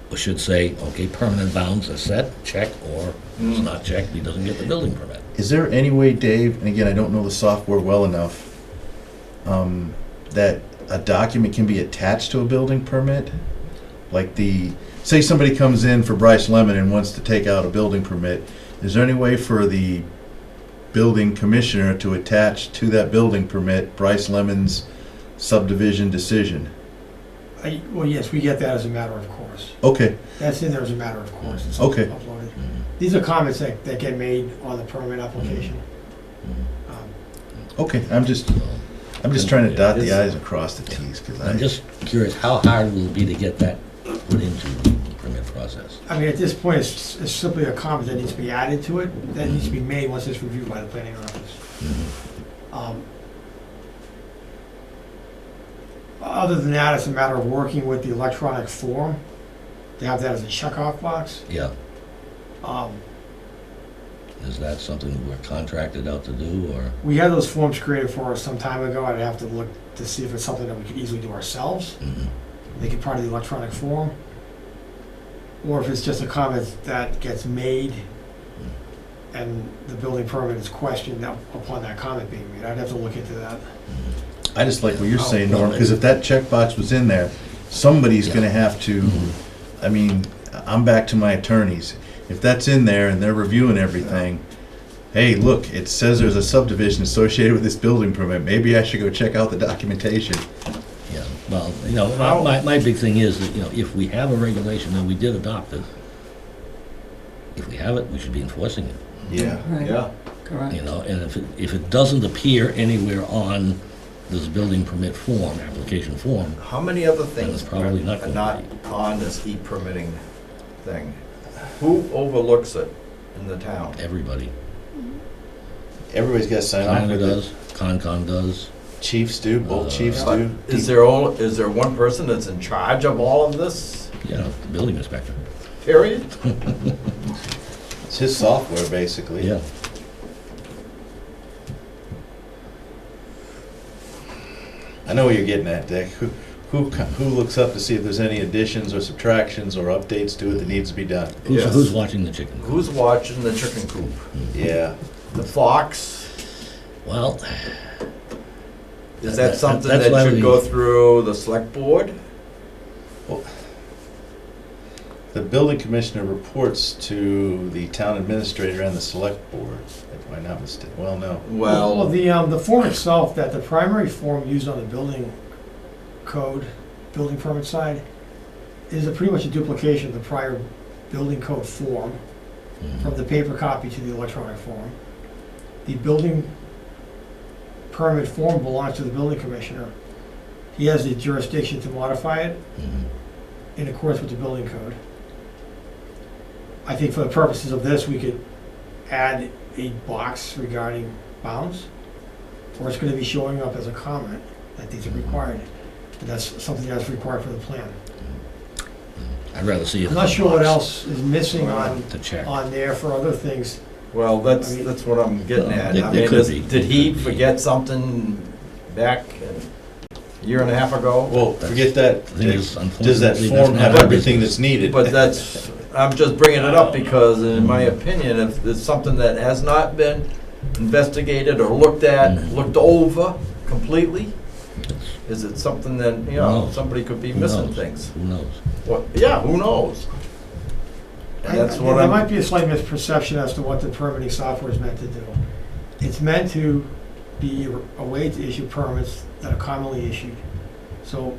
it should say, okay, permanent bounds are set, check, or it's not checked, he doesn't get the building permit. Is there any way, Dave, and again, I don't know the software well enough, that a document can be attached to a building permit? Like say somebody comes in for Brice Lemon and wants to take out a building permit, is there any way for the building commissioner to attach to that building permit Brice Lemon's subdivision decision? Well, yes, we get that as a matter of course. Okay, That's in there as a matter of course. It's Okay. uploaded. These are comments that get made on the permit application. okay, I'm just trying to dot the i's and cross the t's, because I'm just curious, how hard will it be to get that put into the permit process? I mean, at this point, it's simply a comment that needs to be added to it, that needs to be made once it's reviewed by the planning office. Other than that, it's a matter of working with the electronic form, to have that as a checkoff box. Yeah, Um, is that something we're contracted out to do, or? We had those forms created for us some time ago. I'd have to look to see if it's something that we could easily do ourselves, make it part of the electronic form, or if it's just a comment that gets made and the building permit is questioned upon that comment being made. I'd have to look into that. I just like what you're saying, well, Norm, because if that checkbox was in there, somebody's gonna have to, I mean, I'm back to my attorneys. If that's in there and they're reviewing everything, hey, look, it says there's a subdivision associated with this building permit, maybe I should go check out the documentation. Yeah, well, my big thing is that, if we have a regulation and we did adopt it, if we have it, we should be enforcing it, Yeah. Right, Yeah. correct. and if it doesn't appear anywhere on this building permit form, application form, How many other things it's probably not are gonna not on this e-permitting thing? Who overlooks it in the town? everybody. Everybody's gotta sign off Planner with it. does, Concom does. Chiefs do, both chiefs But do. is there one person that's in charge of all of this, The building inspector. period? It's his software, basically. Yeah. I know what you're getting at, Dick. Who looks up to see if there's any additions or subtractions or updates to it that needs to be done? Yes. Who's watching the chicken? Who's watching the chicken coop? Yeah. The fox? Well, Is that something that's that why should we- go through the select board? the building commissioner reports to the town administrator and the select board, if I'm not mistaken. Well, no. Well, the form itself, that the primary form used on the building code, building permit side, is pretty much a duplication of the prior building code form, from the paper copy to the electronic form. The building permit form belongs to the building commissioner. He has the jurisdiction to modify it in accordance with the building code. I think for the purposes of this, we could add a box regarding bounds, or it's gonna be showing up as a comment that these are required. And that's something that's required for the plan. I'd rather see it. I'm not sure what else is missing To check. on there for other things. Well, that's what I'm getting at. There I mean, could be. did he forget something back a year and a half ago? Well, forget that. The thing is, Does that unfortunately, form that's have not our everything business. that's needed? But that's, I'm just bringing it up because in my opinion, if there's something that has not been investigated or looked at, looked over completely, is it something that, Who knows? somebody could be Who missing knows? things? Who knows? Well, yeah, who knows? And that's what There might I'm, be a slight misperception as to what the permitting software is meant to do. It's meant to be a way to issue permits that are commonly issued. So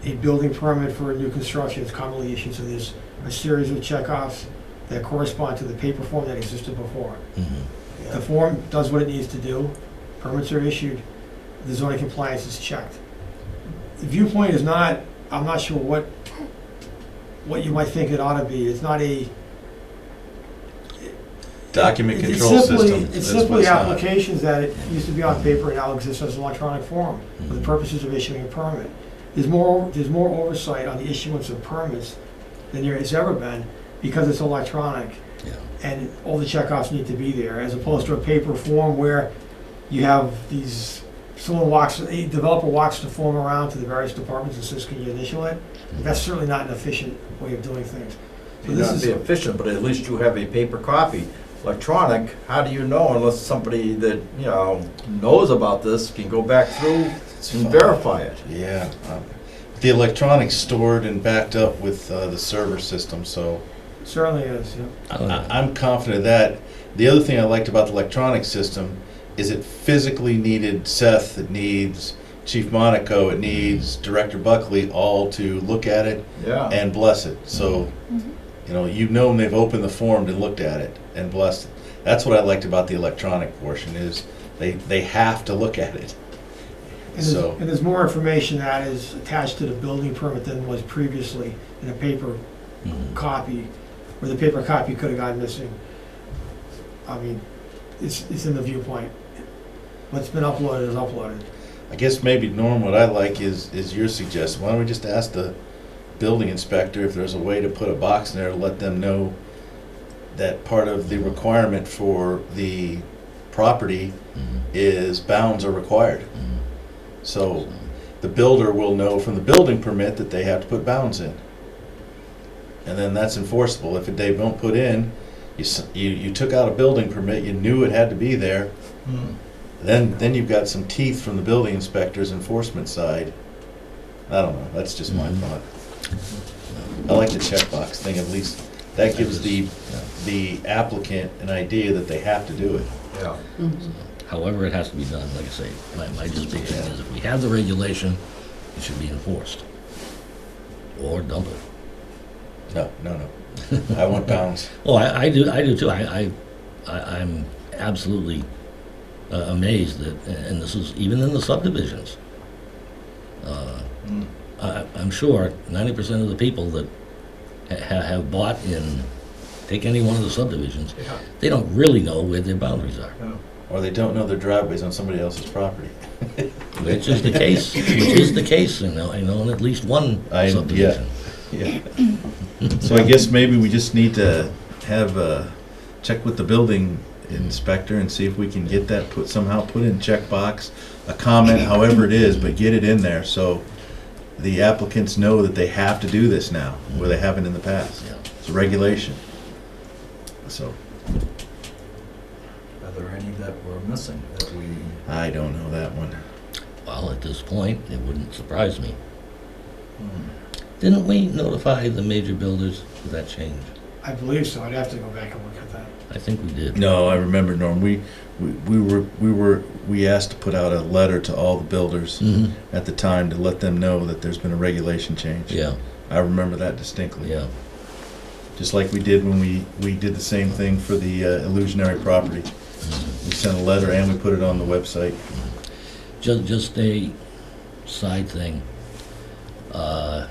a building permit for a new construction is commonly issued, so there's a series of checkoffs that correspond to the paper form that existed before. The form does what it needs to do, permits are issued, the zoning compliance is checked. The viewpoint is not, I'm not sure what you might think it ought to be. It's not a... Document It's control simply- system. It's That's simply what's not. applications that it used to be on paper and now exists as an electronic form for the purposes of issuing a permit. There's more oversight on the issuance of permits than there has ever been because it's electronic. Yeah. And all the checkoffs need to be there, as opposed to a paper form where you have these, a developer walks the form around to the various departments and says, can you initial it? That's certainly not an efficient way of doing things. So may this not is, be efficient, but at least you have a paper copy. Electronic, how do you know unless somebody that, knows about this can go back through and verify it? Yeah. The electronics stored and backed up with the server system, so certainly is, yeah. I'm confident of that. The other thing I liked about the electronic system is it physically needed Seth, it needs Chief Monaco, it needs Director Buckley all to look at it Yeah. and bless it. So, you've known they've opened the form and looked at it and blessed it. That's what I liked about the electronic portion is they have to look at it. So, And there's more information that is attached to the building permit than was previously in a paper copy, where the paper copy could have gone missing. I mean, it's in the viewpoint. What's been uploaded is uploaded. I guess maybe, Norm, what I like is your suggestion. Why don't we just ask the building inspector if there's a way to put a box in there to let them know that part of the requirement for the property is bounds are required. So the builder will know from the building permit that they have to put bounds in. And then that's enforceable. If they don't put in, you took out a building permit, you knew it had to be there, then you've got some teeth from the building inspector's enforcement side. I don't know, that's just my thought. I like the checkbox thing, at least that gives the applicant an idea that they have to do it. Yeah. However, it has to be done, like I say, my just big thing is if we have the regulation, it should be enforced. Or dump it. No. I want bounds. Oh, I do too. I'm absolutely amazed that, and this is even in the subdivisions. I'm sure 90% of the people that have bought in, take any one of the subdivisions, they don't really know where their boundaries are. Or they don't know their driveways on somebody else's property. Which is the case, in at least one subdivision. Yeah. So I guess maybe we just need to have check with the building inspector and see if we can get that somehow put in checkbox, a comment, however it is, but get it in there so the applicants know that they have to do this now, where they haven't in the past. Yeah. It's a regulation. So Are there any that we're missing that we? I don't know that one. Well, at this point, it wouldn't surprise me. Didn't we notify the major builders of that change? I believe so, I'd have to go back and look at that. I think we did. No, I remember, Norm, we asked to put out a letter to all the builders Mm-hmm, at the time to let them know that there's been a regulation change. yeah, I remember that distinctly. yeah. Just like we did when we did the same thing for the illusionary property. Mhm. We sent a letter and we put it on the website. Just a side thing. I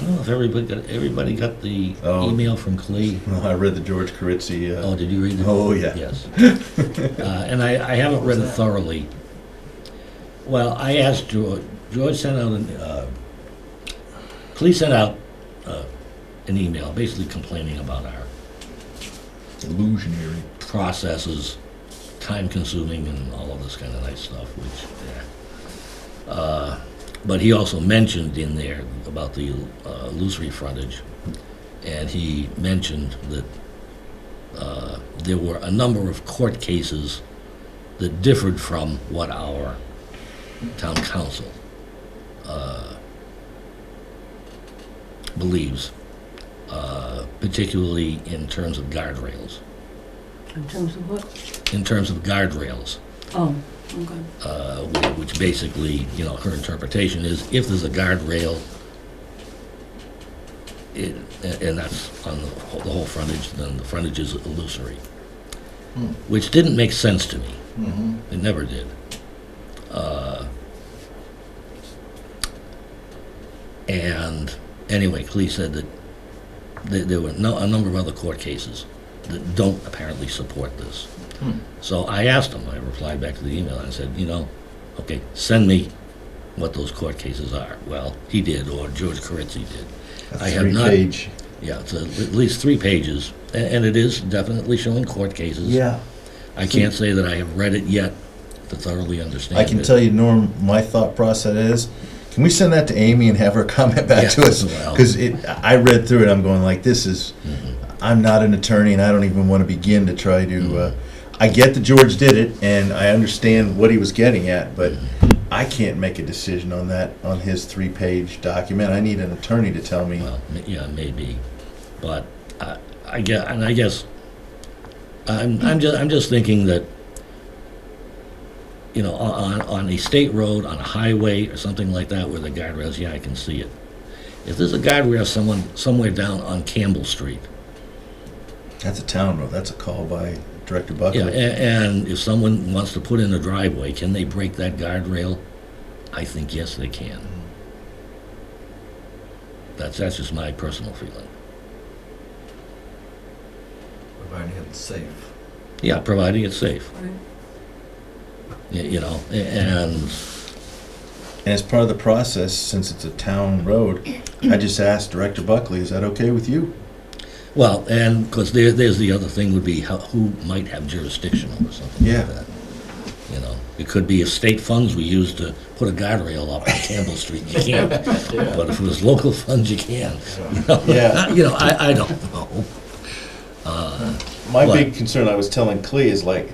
don't know if everybody got the Oh. email from Clee. Well, I read the George Carizzi. Oh, did you read it? Oh, yeah. Yes. And I haven't read it thoroughly. Well, I asked George, sent out Clee sent out an email basically complaining about our Illusionary. processes, time consuming and all of this kind of nice stuff, which, yeah. But he also mentioned in there about the illusory frontage, and he mentioned that there were a number of court cases that differed from what our town council believes, particularly in terms of guardrails. In terms of what? In terms of guardrails. Oh, okay. Which basically, her interpretation is if there's a guardrail, and that's on the whole frontage, then the frontage is illusory. Hmm. Which didn't make sense to me. Mm-hmm. It never did. And anyway, Clee said that there were a number of other court cases that don't apparently support this. Hmm. So I asked him, I replied back to the email, and I said, okay, send me what those court cases are. Well, he did, or George Carizzi did. I have not- 3-page. Yeah, it's at least 3 pages, and it is definitely showing court cases. Yeah. I can't say that I have read it yet to thoroughly understand I it. can tell you, Norm, my thought process is, can we send that to Amy and have her comment back to us? Well. Because I read through it, I'm going like, this is, Mhm. I'm not an attorney and I don't even want to begin to try to, I get that George did it and I understand what he was getting at, but I can't make a decision on that, on his 3-page document. I need an attorney to tell me. Well, yeah, maybe, but I guess I'm just thinking that on a state road, on a highway or something like that where the guardrails, yeah, I can see it. If there's a guardrail somewhere down on Campbell Street, That's a town road, that's a call by Director yeah, Buckley. and if someone wants to put in a driveway, can they break that guardrail? I think yes, they can. That's just my personal feeling. Providing it's safe. Yeah, providing it's safe. Right. And And as part of the process, since it's a town road, I just asked Director Buckley, is that okay with you? well, and because there's the other thing would be who might have jurisdiction over something Yeah. like that. It could be if state funds we use to put a guardrail up on Campbell Street, you can't. But if it was local funds, you can. Yeah. I don't know. My What? big concern, I was telling Clea, is like,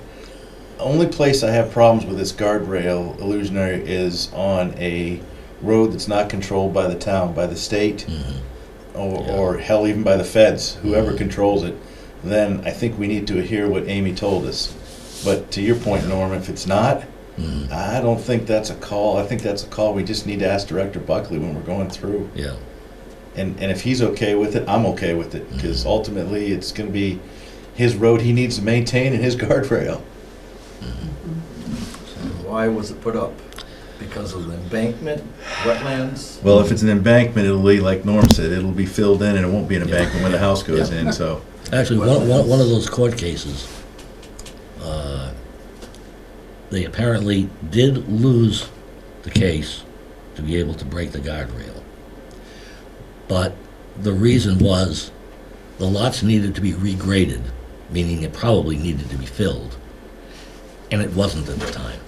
only place I have problems with this guardrail illusionary is on a road that's not controlled by the town, by the state, Mhm. or hell, even by the feds, whoever Mhm. controls it. Then I think we need to hear what Amy told us. But to your point, Norm, if it's not, Mhm. I don't think that's a call. I think that's a call we just need to ask Director Buckley when we're going through. Yeah. And if he's okay with it, I'm okay with it, because ultimately it's going to be his road he needs to maintain and his guardrail. Why was it put up? Because of the embankment, wetlands? Well, if it's an embankment, it'll be, like Norm said, it'll be filled in and it won't be an embankment when the house goes in, so. Actually, one of those court cases, they apparently did lose the case to be able to break the guardrail. But the reason was the lots needed to be regraded, meaning it probably needed to be filled, and it wasn't at the time.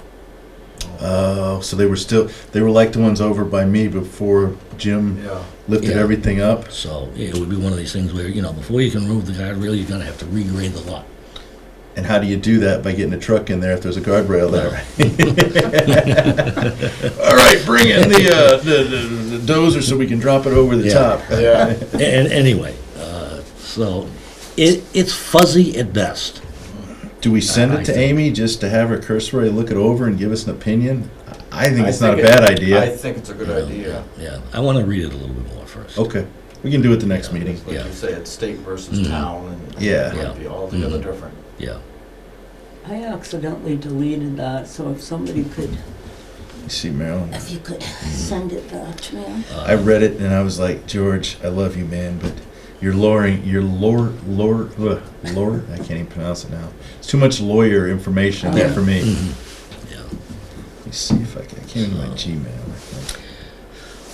So they were like the ones over by me before Jim Yeah. lifted Yeah. everything up. So it would be one of these things where, before you can remove the guardrail, you're gonna have to regrade the lot. And how do you do that? By getting a truck in there if there's a guardrail there. All right, bring in the dozer so we can drop it over the Yeah. top. Yeah. And anyway, so it's fuzzy at best. Do we send I it to think- Amy just to have her cursory look it over and give us an opinion? I think I it's not a think bad I idea. think it's a good You know, idea. Yeah, I want to read it a little bit more first. Okay, we can do it the next meeting. Like Yeah. you say, it's state versus Mhm. town, and Yeah. it might be altogether different. Yeah. I accidentally deleted that, so if somebody could, You see, Marilyn? if you could send it back to me. I read it and I was like, George, I love you, man, but you're lore, I can't even pronounce it now. It's too much lawyer information there for me. Mhm. Yeah. Let me see if I can't into my Gmail, I think.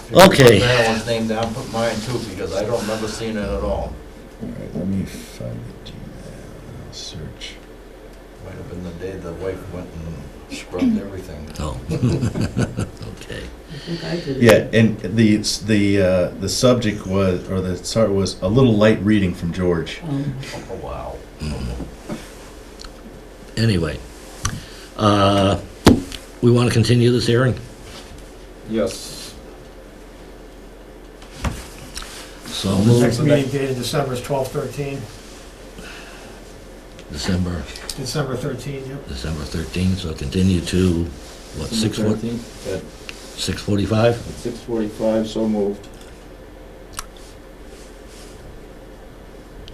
If you Okay. Put Marilyn's name down, put mine too, because I don't remember seeing it at all. All right, let me find the Gmail, I'll search. Might have been the day the wife went and scrubbed everything. Oh. Okay. I think I did it. Yeah, and the subject was, or the start was a little light reading from George. Oh, wow. Anyway, we want to continue this hearing? Yes. So The move next meeting date in December is 12/13, December December 13, yep. 13th, so continue to, what, 6:45? At 6:45, so moved.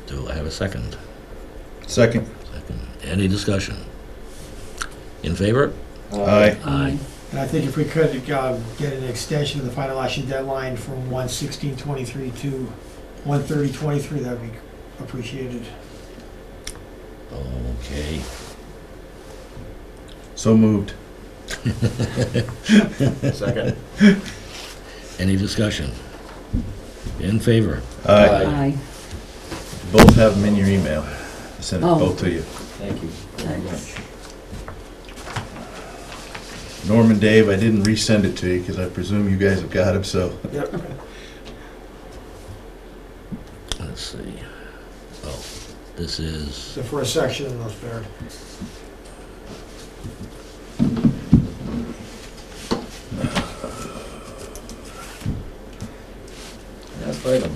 Do I have a second? Second. Second. Any discussion? In favor? Aye. Aye. And I think if we could get an extension of the final action deadline from 1/16/23 to 1/30/23, that'd be appreciated. Okay. So moved. Second. Any discussion? In favor? Aye. Aye. Both have them in your email. I sent it Oh. both to you. Thank you very Thanks. much. Norm and Dave, I didn't resend it to you because I presume you guys have got them, so. Yep. Let's see. Oh, this is, The first section in those there. Last item.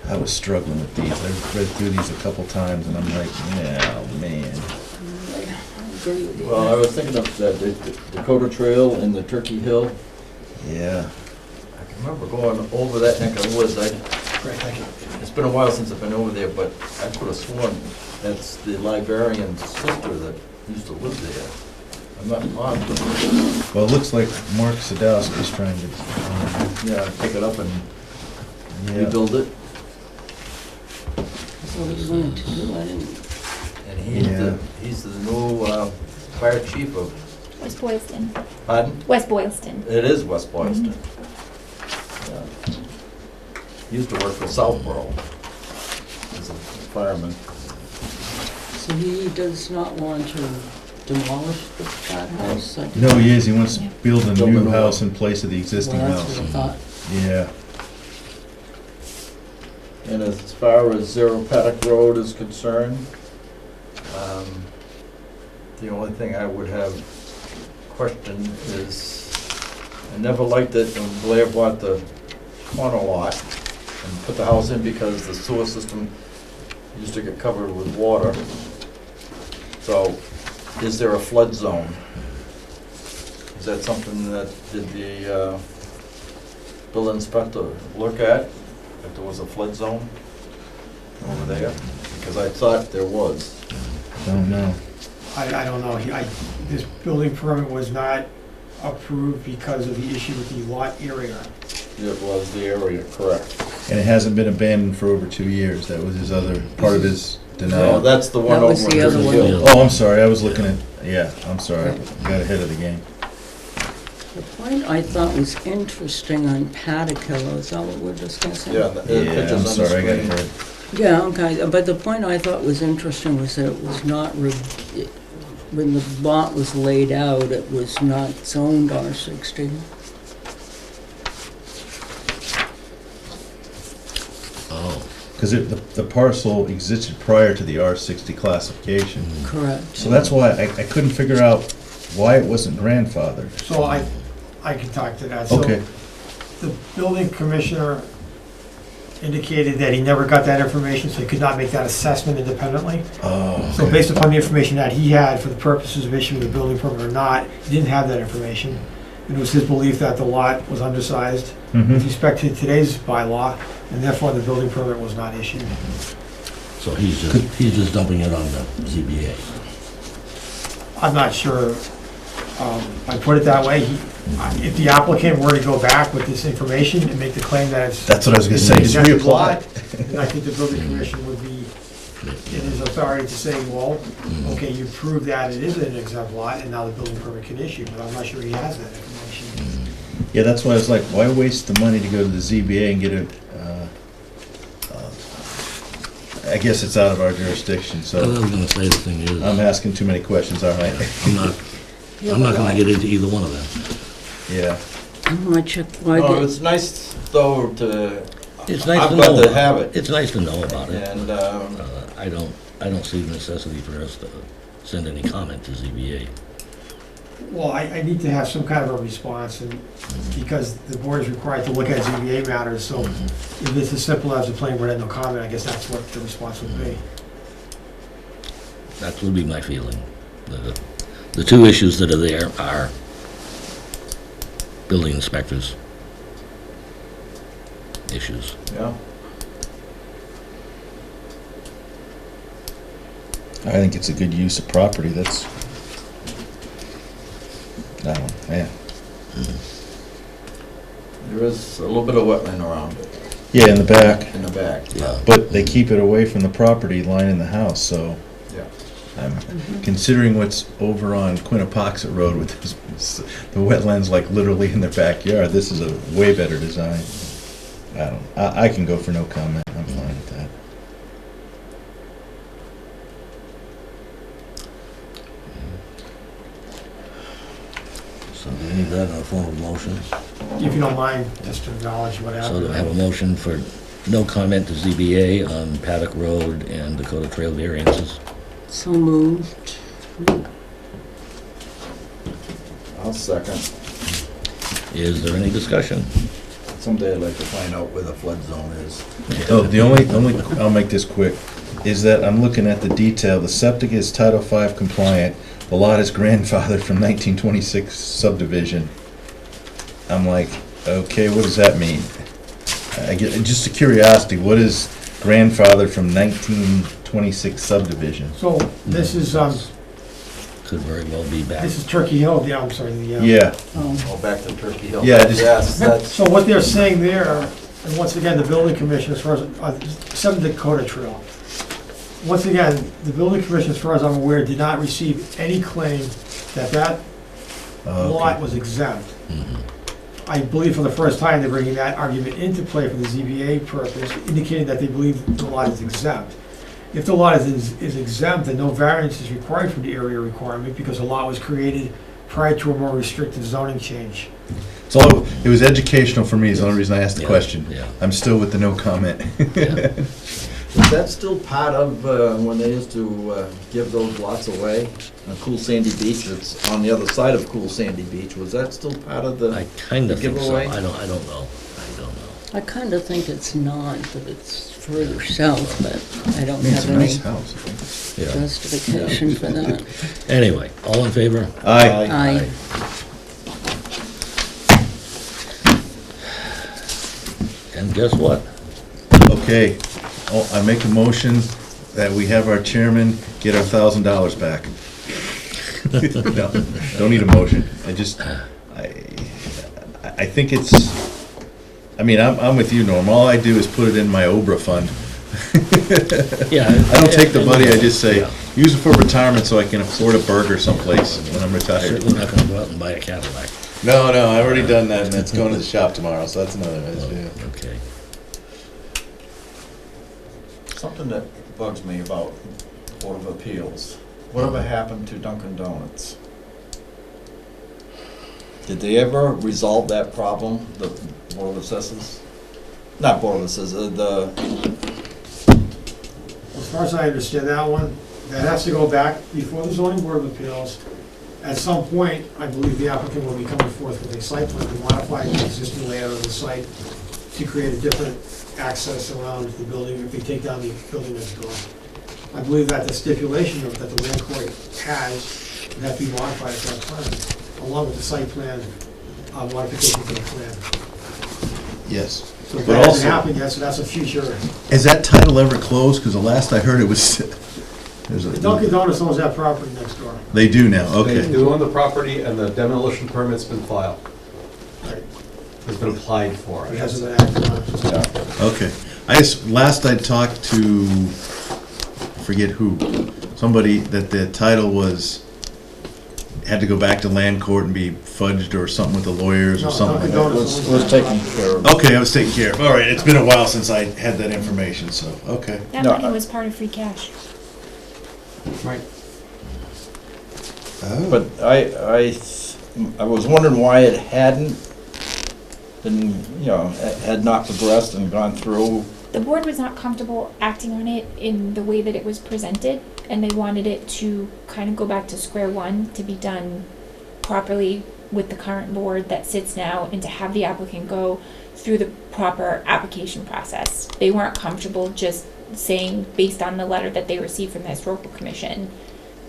I was struggling with these. I read through these a couple times and I'm like, yeah, man. I agree with you. Well, I was thinking of the Dakota Trail and the Turkey Hill. Yeah. I can remember going over that neck of the woods. Great, thank you. It's been a while since I've been over there, but I could have sworn that's the librarian's sister that used to live there. I'm not positive. Well, it looks like Mark Sadowski's trying to, Yeah, pick it up and yeah. rebuild it. That's what he wanted to do, I didn't. And he's Yeah. he's the new fire chief of, West Boylston. pardon? West Boylston. It is West Boylston. Yeah. He used to work for Southborough as a fireman. So he does not want to demolish that house? I No, he is. He wants to build a Build a new new house one. in place of the existing Well, that's house. what I thought. Yeah. And as far as Zero Paddock Road is concerned, The only thing I would have questioned is, I never liked it when Blair bought the corner lot and put the house in because the sewer system used to get covered with water. So, is there a flood zone? Is that something that, did the building inspector look at, if there was a flood zone over there? Because I thought there was. Don't know. I don't know, this building permit was not approved because of the issue with the lot area. it was the area, correct. And it hasn't been abandoned for over 2 years. That was his other, part of his No, denial. that's the one That was over the on other Turkey one. Hill. Oh, I'm sorry. I was looking at, yeah, I'm sorry. Got ahead of the game. The point I thought was interesting on Paticillo, is that what we're discussing? Yeah, the Yeah, picture's I'm on the sorry. I got screen. ahead. Yeah, okay, but the point I thought was interesting was that it was not, when the lot was laid out, it was not zoned R60. oh, because the parcel existed prior to the R60 classification. Correct. So that's why I couldn't figure out why it wasn't grandfathered. So I can talk to that. So Okay, the building commissioner indicated that he never got that information, so he could not make that assessment independently. oh, So okay. based upon the information that he had for the purposes of issuing the building permit or not, he didn't have that information. It was his belief that the lot was undersized with Mhm. respect to today's bylaw, and therefore the building permit was not issued. So he's just dumping it on the ZBA. I'm not sure, I put it that way. If the applicant were to go back with this information and make the claim that it's. That's what I was gonna say, just exempt reapply. lot, then I think the building commission would be in his authority to say, well, okay, you proved that it is an exempt lot, and now the building permit can issue, but I'm not sure he has that information. Yeah, that's why I was like, why waste the money to go to the ZBA and get it, I guess it's out of our jurisdiction, I so was gonna say, the thing is, I'm asking too many questions, aren't I? I'm not gonna get into either one of them. Yeah. How much, why Oh, did, it's nice though to, It's nice I'm to glad know. to have it. It's nice to know about it. and, I don't see the necessity for us to send any comment to ZBA. Well, I need to have some kind of a response, and because the board is required to look at ZBA matters, so if it's as simple as the planning board had no comment, I guess that's what the response would be. That would be my feeling. The two issues that are there are building inspectors issues. yeah. I think it's a good use of property, that's, I don't know, yeah. There is a little bit of wetland around it, Yeah, in the back, in the back. Yeah. but they keep it away from the property line in the house, so Yeah. I'm considering what's over on Quinnapoxet Road with the wetlands like literally in their backyard, this is a way better design. I can go for no comment, I'm fine with that. So do we need that in a form of motion? If you don't mind, just to acknowledge what So do I have a happened. motion for no comment to ZBA on Paddock Road and Dakota Trail variances? so moved? I'll second. Is there any discussion? Someday I'd like to find out where the flood zone is. Oh, the only, I'll make this quick, is that I'm looking at the detail, the septic is Title V compliant, the lot is grandfathered from 1926 subdivision. I'm like, okay, what does that mean? I get, just a curiosity, what is grandfathered from 1926 subdivision? So this is, Could very well be back. this is Turkey Hill, yeah, I'm sorry, Yeah, Oh, Oh, back to Turkey Hill. Yeah, just- Yes, that's, So what they're saying there, and once again, the building commission, as far as, 7 Dakota Trail. Once again, the building commission, as far as I'm aware, did not receive any claim that that lot okay. was exempt. Mhm. I believe for the first time, they're bringing that argument into play for the ZBA purpose, indicating that they believe the lot is exempt. If the lot is exempt, then no variance is required for the area requirement because the lot was created prior to a more restrictive zoning change. So it was educational for me, is the only reason I asked the Yeah, question. Yeah, I'm still with the no comment. yeah. is that still part of, when they used to, give those lots away? On Cool Sandy Beach, it's on the other side of Cool Sandy Beach, was that still part of I the? kind of The think so. giveaway? I don't know. I kind of think it's not, that it's further south, but I don't I mean, it's have a nice any house. Yeah. justification for that. Anyway, all in favor? Aye. Aye. And guess what? Okay, I make a motion that we have our chairman get our $1,000 back. No, don't need a motion, I think it's, I mean, I'm with you, Norm, all I do is put it in my Obra fund. Yeah. I don't take the money, I just say, Yeah. use it for retirement so I can afford a burger someplace when I'm retired. Certainly not gonna go out and buy a Cadillac. No, I've already done that, and that's going to the shop tomorrow, so that's another issue. Okay. Something that bugs me about Board of Appeals. Whatever happened to Dunkin' Donuts? Did they ever resolve that problem, the Board of Assessors? Not Board of Assessors, the far as I understand that one, that has to go back before the zoning board of appeals. At some point, I believe the applicant will be coming forth with a site plan to modify the existing layout of the site to create a different access around the building if they take down the building next door. I believe that the stipulation of that the land court has, would have to be modified at that time, along with the site plan, modification to the plan. Yes. So if But that hasn't also- happened yet, so that's a future. Has that title ever closed? Because the last I heard it was, Dunkin' Donuts owns that property next door. they do now, They okay. do own the property, and the demolition permit's been filed. Right. Has been applied for. It hasn't been acted on. Okay. Last I talked to, I forget who, somebody that the title was, had to go back to land court and be fudged or something with the lawyers or No, something. Dunkin' Was Donuts owns that taken property. care of. Okay, I was taken care of. All right, it's been a while since I had that information, so, okay. That No, money was part of free cash. Right. But I was wondering why it hadn't been, had not progressed and gone through. The board was not comfortable acting on it in the way that it was presented, and they wanted it to kind of go back to square one, to be done properly with the current board that sits now, and to have the applicant go through the proper application process. They weren't comfortable just saying, based on the letter that they received from the historical commission,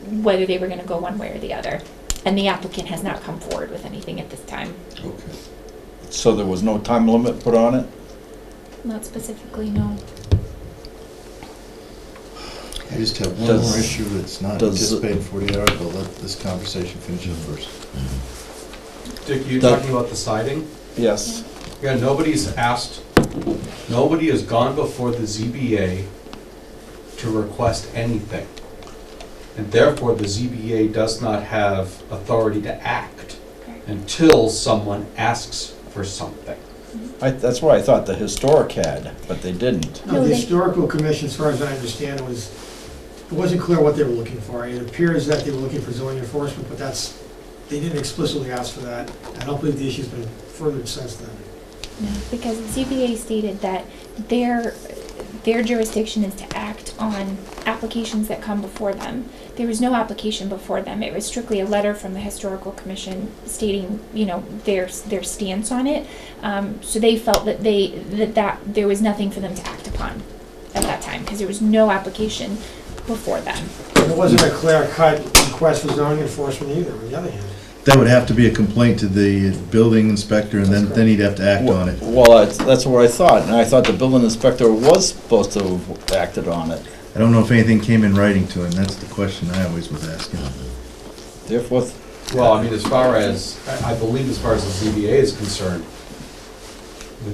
whether they were gonna go one way or the other. And the applicant has not come forward with anything at this time. Okay. So there was no time limit put on it? Not specifically, no. I just have one more Does- issue that's not does- anticipated 40 hours, but let this conversation finish up first. Dick, you That- talking about the siding? Yes. Yeah, nobody's asked, nobody has gone before the ZBA to request anything. And therefore, the ZBA does not have authority to act until someone asks for something. That's what I thought the historic had, but they didn't. Now, No, the they- historical commission, as far as I understand, it wasn't clear what they were looking for. It appears that they were looking for zoning enforcement, but they didn't explicitly ask for that. I don't believe the issue's been furthered since then. No, because the ZBA stated that their jurisdiction is to act on applications that come before them. There was no application before them. It was strictly a letter from the historical commission stating, their stance on it. So they felt that that there was nothing for them to act upon at that time, because there was no application before them. It wasn't a clear-cut request for zoning enforcement either, on the other hand. That would have to be a complaint to the building inspector, and then he'd have to act on it. Well, that's what I thought, and I thought the building inspector was supposed to have acted on it. I don't know if anything came in writing to him, that's the question I always was asking. Therefore, Well, I mean, I believe as far as the ZBA is concerned,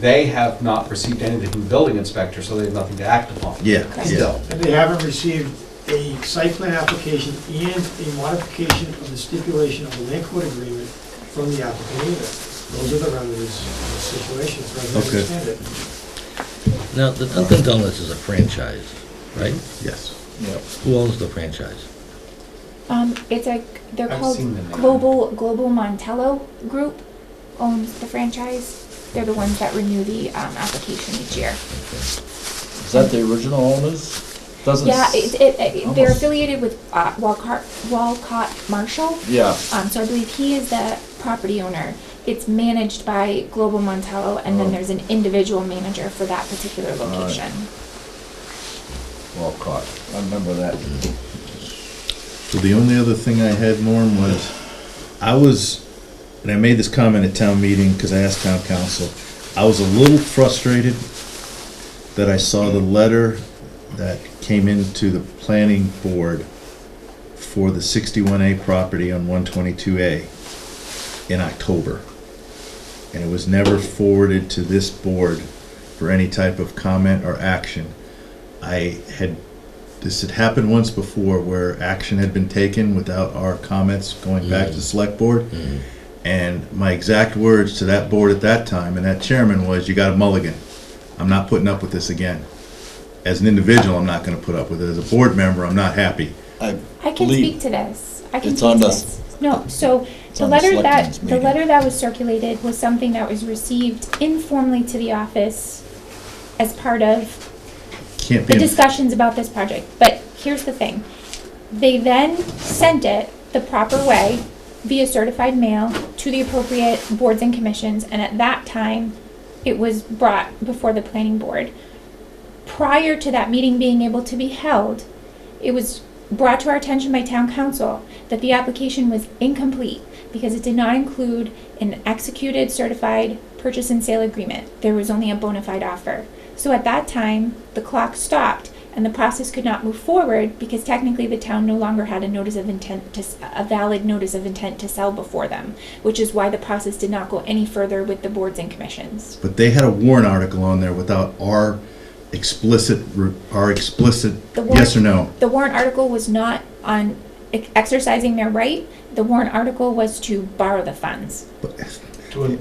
they have not received anything from the building inspector, so they have nothing to act upon. Yeah, Correct. yeah. And they haven't received a site plan application and a modification of the stipulation of the land court agreement from the applicant either. Those are the remedies of the situation, as far as I Okay. understand it. Now, the Dunkin' Donuts is a franchise, right? Yes. Who owns the franchise? They're I've called seen the name. Global Montello Group owns the franchise. They're the ones that renew the application each year. is that the original owners? Doesn't. Yeah, they're almost- affiliated with Walcott Marshall. Yeah, So I believe he is the property owner. It's managed by Global Montello, and then Oh. there's an individual manager for that particular All right. location. well caught. I remember that. So the only other thing I had, Norm, was, and I made this comment at town meeting, because I asked town council, I was a little frustrated that I saw the letter that came into the planning board for the 61A property on 122A in October. And it was never forwarded to this board for any type of comment or action. This had happened once before where action had been taken without our comments going back to the select board. And my exact words to that board at that time and that chairman was, "You got a mulligan. I'm not putting up with this again. As an individual, I'm not gonna put up with it. As a board member, I'm not happy." I can Believe- speak to this. I can It's speak on to the- this. No, so It's the on the letter selectmen's the meeting. letter that was circulated was something that was received informally to the office as part of can't be. the discussions about this project. But here's the thing. They then sent it the proper way via certified mail to the appropriate boards and commissions, and at that time, it was brought before the planning board. Prior to that meeting being able to be held, it was brought to our attention by town council that the application was incomplete because it did not include an executed certified purchase and sale agreement. There was only a bona fide offer. So at that time, the clock stopped and the process could not move forward because technically the town no longer had a notice of intent to, a valid notice of intent to sell before them, which is why the process did not go any further with the boards and commissions. But they had a warrant article on there without our explicit The warrant- yes or no. The warrant article was not on exercising their right. The warrant article was to borrow the funds.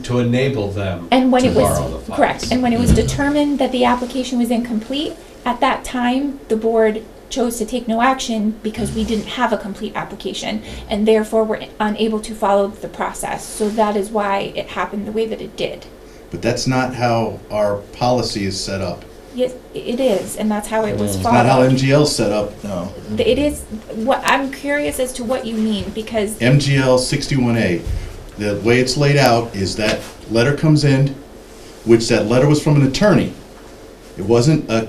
To enable them And when to it was, borrow the funds. correct, and when it was determined that the application was incomplete, at that time, the board chose to take no action because we didn't have a complete application, and therefore were unable to follow the process. So that is why it happened the way that it did. But that's not how our policy is set up. Yes, it is, and that's how it was It's not how followed. MGL's set up, no. It is, what, I'm curious as to what you mean, because MGL 61A, the way it's laid out is that letter comes in, which that letter was from an attorney. It wasn't a,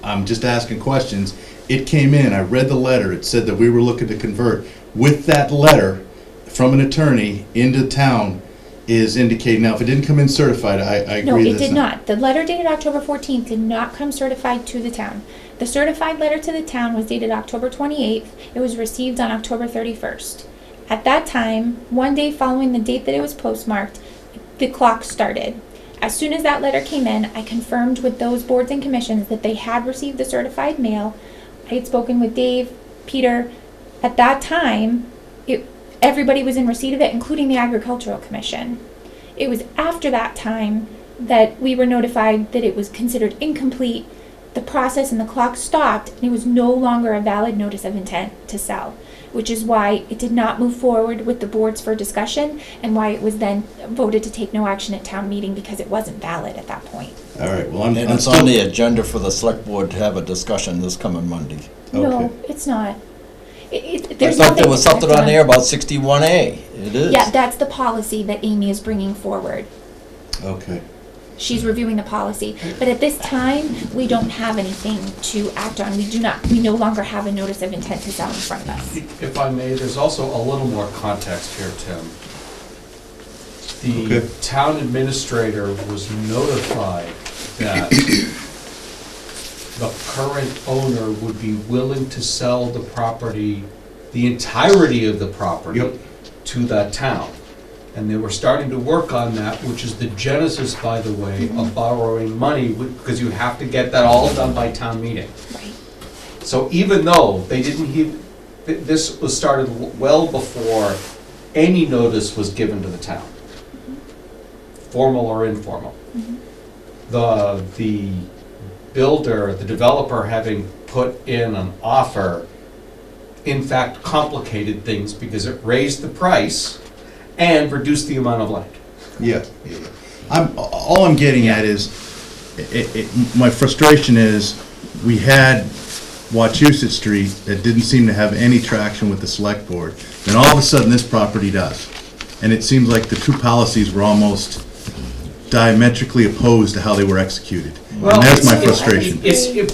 I'm just asking questions. It came in, I read the letter, it said that we were looking to convert. With that letter from an attorney into town is indicating, now if it didn't come in certified, I agree. no, it that's did not. The letter dated October 14th did not come certified to the town. The certified letter to the town was dated October 28th. It was received on October 31st. At that time, one day following the date that it was postmarked, the clock started. As soon as that letter came in, I confirmed with those boards and commissions that they had received the certified mail. I had spoken with Dave, Peter. At that time, everybody was in receipt of it, including the Agricultural Commission. It was after that time that we were notified that it was considered incomplete, the process and the clock stopped, and it was no longer a valid notice of intent to sell, which is why it did not move forward with the boards for discussion, and why it was then voted to take no action at town meeting because it wasn't valid at that point. All right, well, I'm And I'm it's still. on the agenda for the select board to have a discussion this coming Monday. No, Okay. it's not. I There's thought there nothing was to something act on there about 61A. It is. Yeah, that's the policy that Amy is bringing forward. Okay. She's reviewing the policy. But at this time, we don't have anything to act on. We no longer have a notice of intent to sell in front of us. If I may, there's also a little more context here, Tim. The Okay. town administrator was notified that the current owner would be willing to sell the property, the entirety of the property, Yep. to that town. And they were starting to work on that, which is the genesis, by the way, of borrowing money, because you have to get that all done by town meeting. Right. So even though they didn't, this was started well before any notice was given to the town, formal or informal. The builder, the developer having put in an offer, in fact complicated things because it raised the price and reduced the amount of land. Yeah. All I'm getting at is, my frustration is, we had Wachusett Street that didn't seem to have any traction with the select board. Then all of a sudden, this property does. And it seems like the two policies were almost diametrically opposed to how they were executed. And that's my frustration.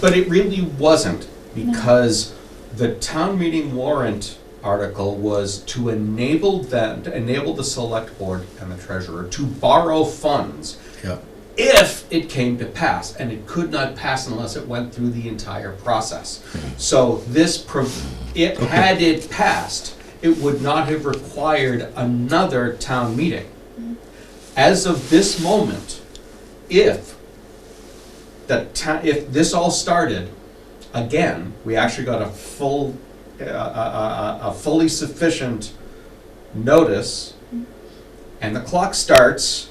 But it really wasn't, because the town meeting warrant article was to enable the select board and the treasurer to borrow funds Yeah. if it came to pass, and it could not pass unless it went through the entire process. So had it passed, it would not have required another town meeting. As of this moment, if this all started again, we actually got a fully sufficient notice, and the clock starts,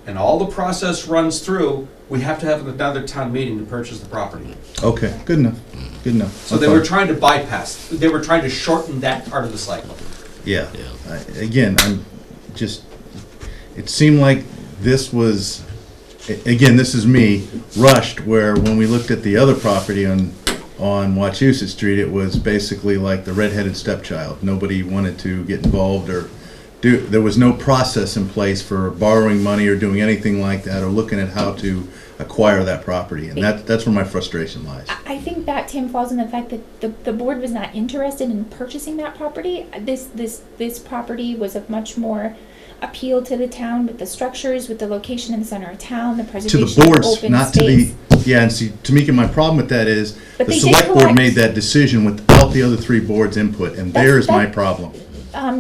and all the process runs through, we have to have another town meeting to purchase the property. Okay, good enough, good enough. So they were trying to bypass, they were trying to shorten that part of the cycle. Yeah. Again, I'm just, it seemed like this was again, this is me, rushed, where when we looked at the other property on Wachusett Street, it was basically like the redheaded stepchild. Nobody wanted to get involved or there was no process in place for borrowing money or doing anything like that, or looking at how to acquire that property, and that's where my frustration lies. I think that, Tim, falls in the fact that the board was not interested in purchasing that property. This property was of much more appeal to the town with the structures, with the location in the center of town, the To preservation the of boards, open not to space. the, yeah, and see, Tamika, my problem with that is, But the they did select board collect- made that decision without the other three boards' input, and That's- there's my that- problem.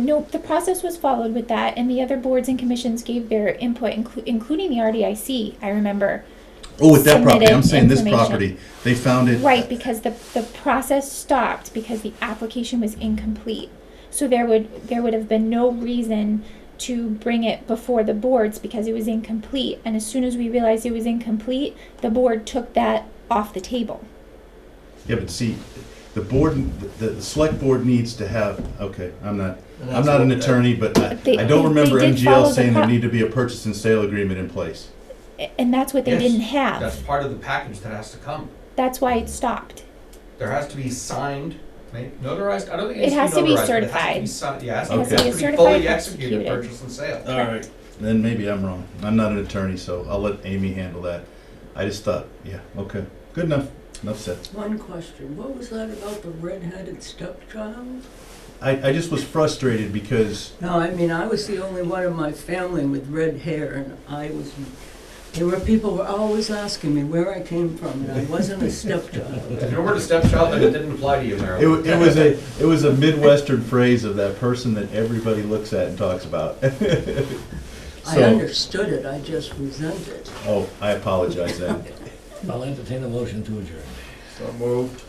No, the process was followed with that, and the other boards and commissions gave their input, including the RDIC, I remember. Oh, with that property, I'm submitted saying this information. property, they found it. Right, because the process stopped because the application was incomplete. So there would have been no reason to bring it before the boards because it was incomplete. And as soon as we realized it was incomplete, the board took that off the table. Yeah, but see, the board, the select board needs to have, okay, I'm not And an that's what- attorney, but I They- don't they remember did follow MGL the saying there pro- need to be a purchase and sale agreement in place. And that's what they Yes, didn't have. That's part of the package that has to come. That's why it stopped. There has to be signed, notarized, I don't think It it has has to to be be notarized, but it has to certified. be signed, yeah, it It has has to to be be certified, fully executed, executed. purchase and sale. All right, then maybe I'm wrong. I'm not an attorney, so I'll let Amy handle that. I just thought, yeah, okay, good enough. Enough said. One question, what was that about the red-headed stepchild? I just was frustrated because, No, I mean, I was the only one in my family with red hair, and people were always asking me where I came from, and I wasn't a stepchild. If you weren't a stepchild, then it didn't apply to you, Marilyn. it was a Midwestern phrase of that person that everybody looks at and talks about. I So- understood it, I just resented. Oh, I apologize then. I'll entertain a motion to adjourn. So moved.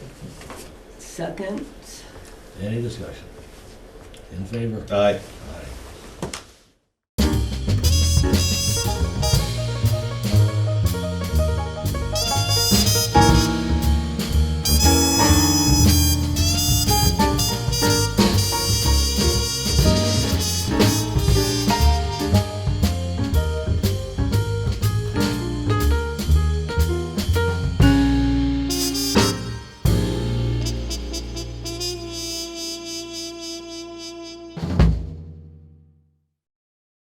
Second, Any discussion? In favor? Aye. Aye.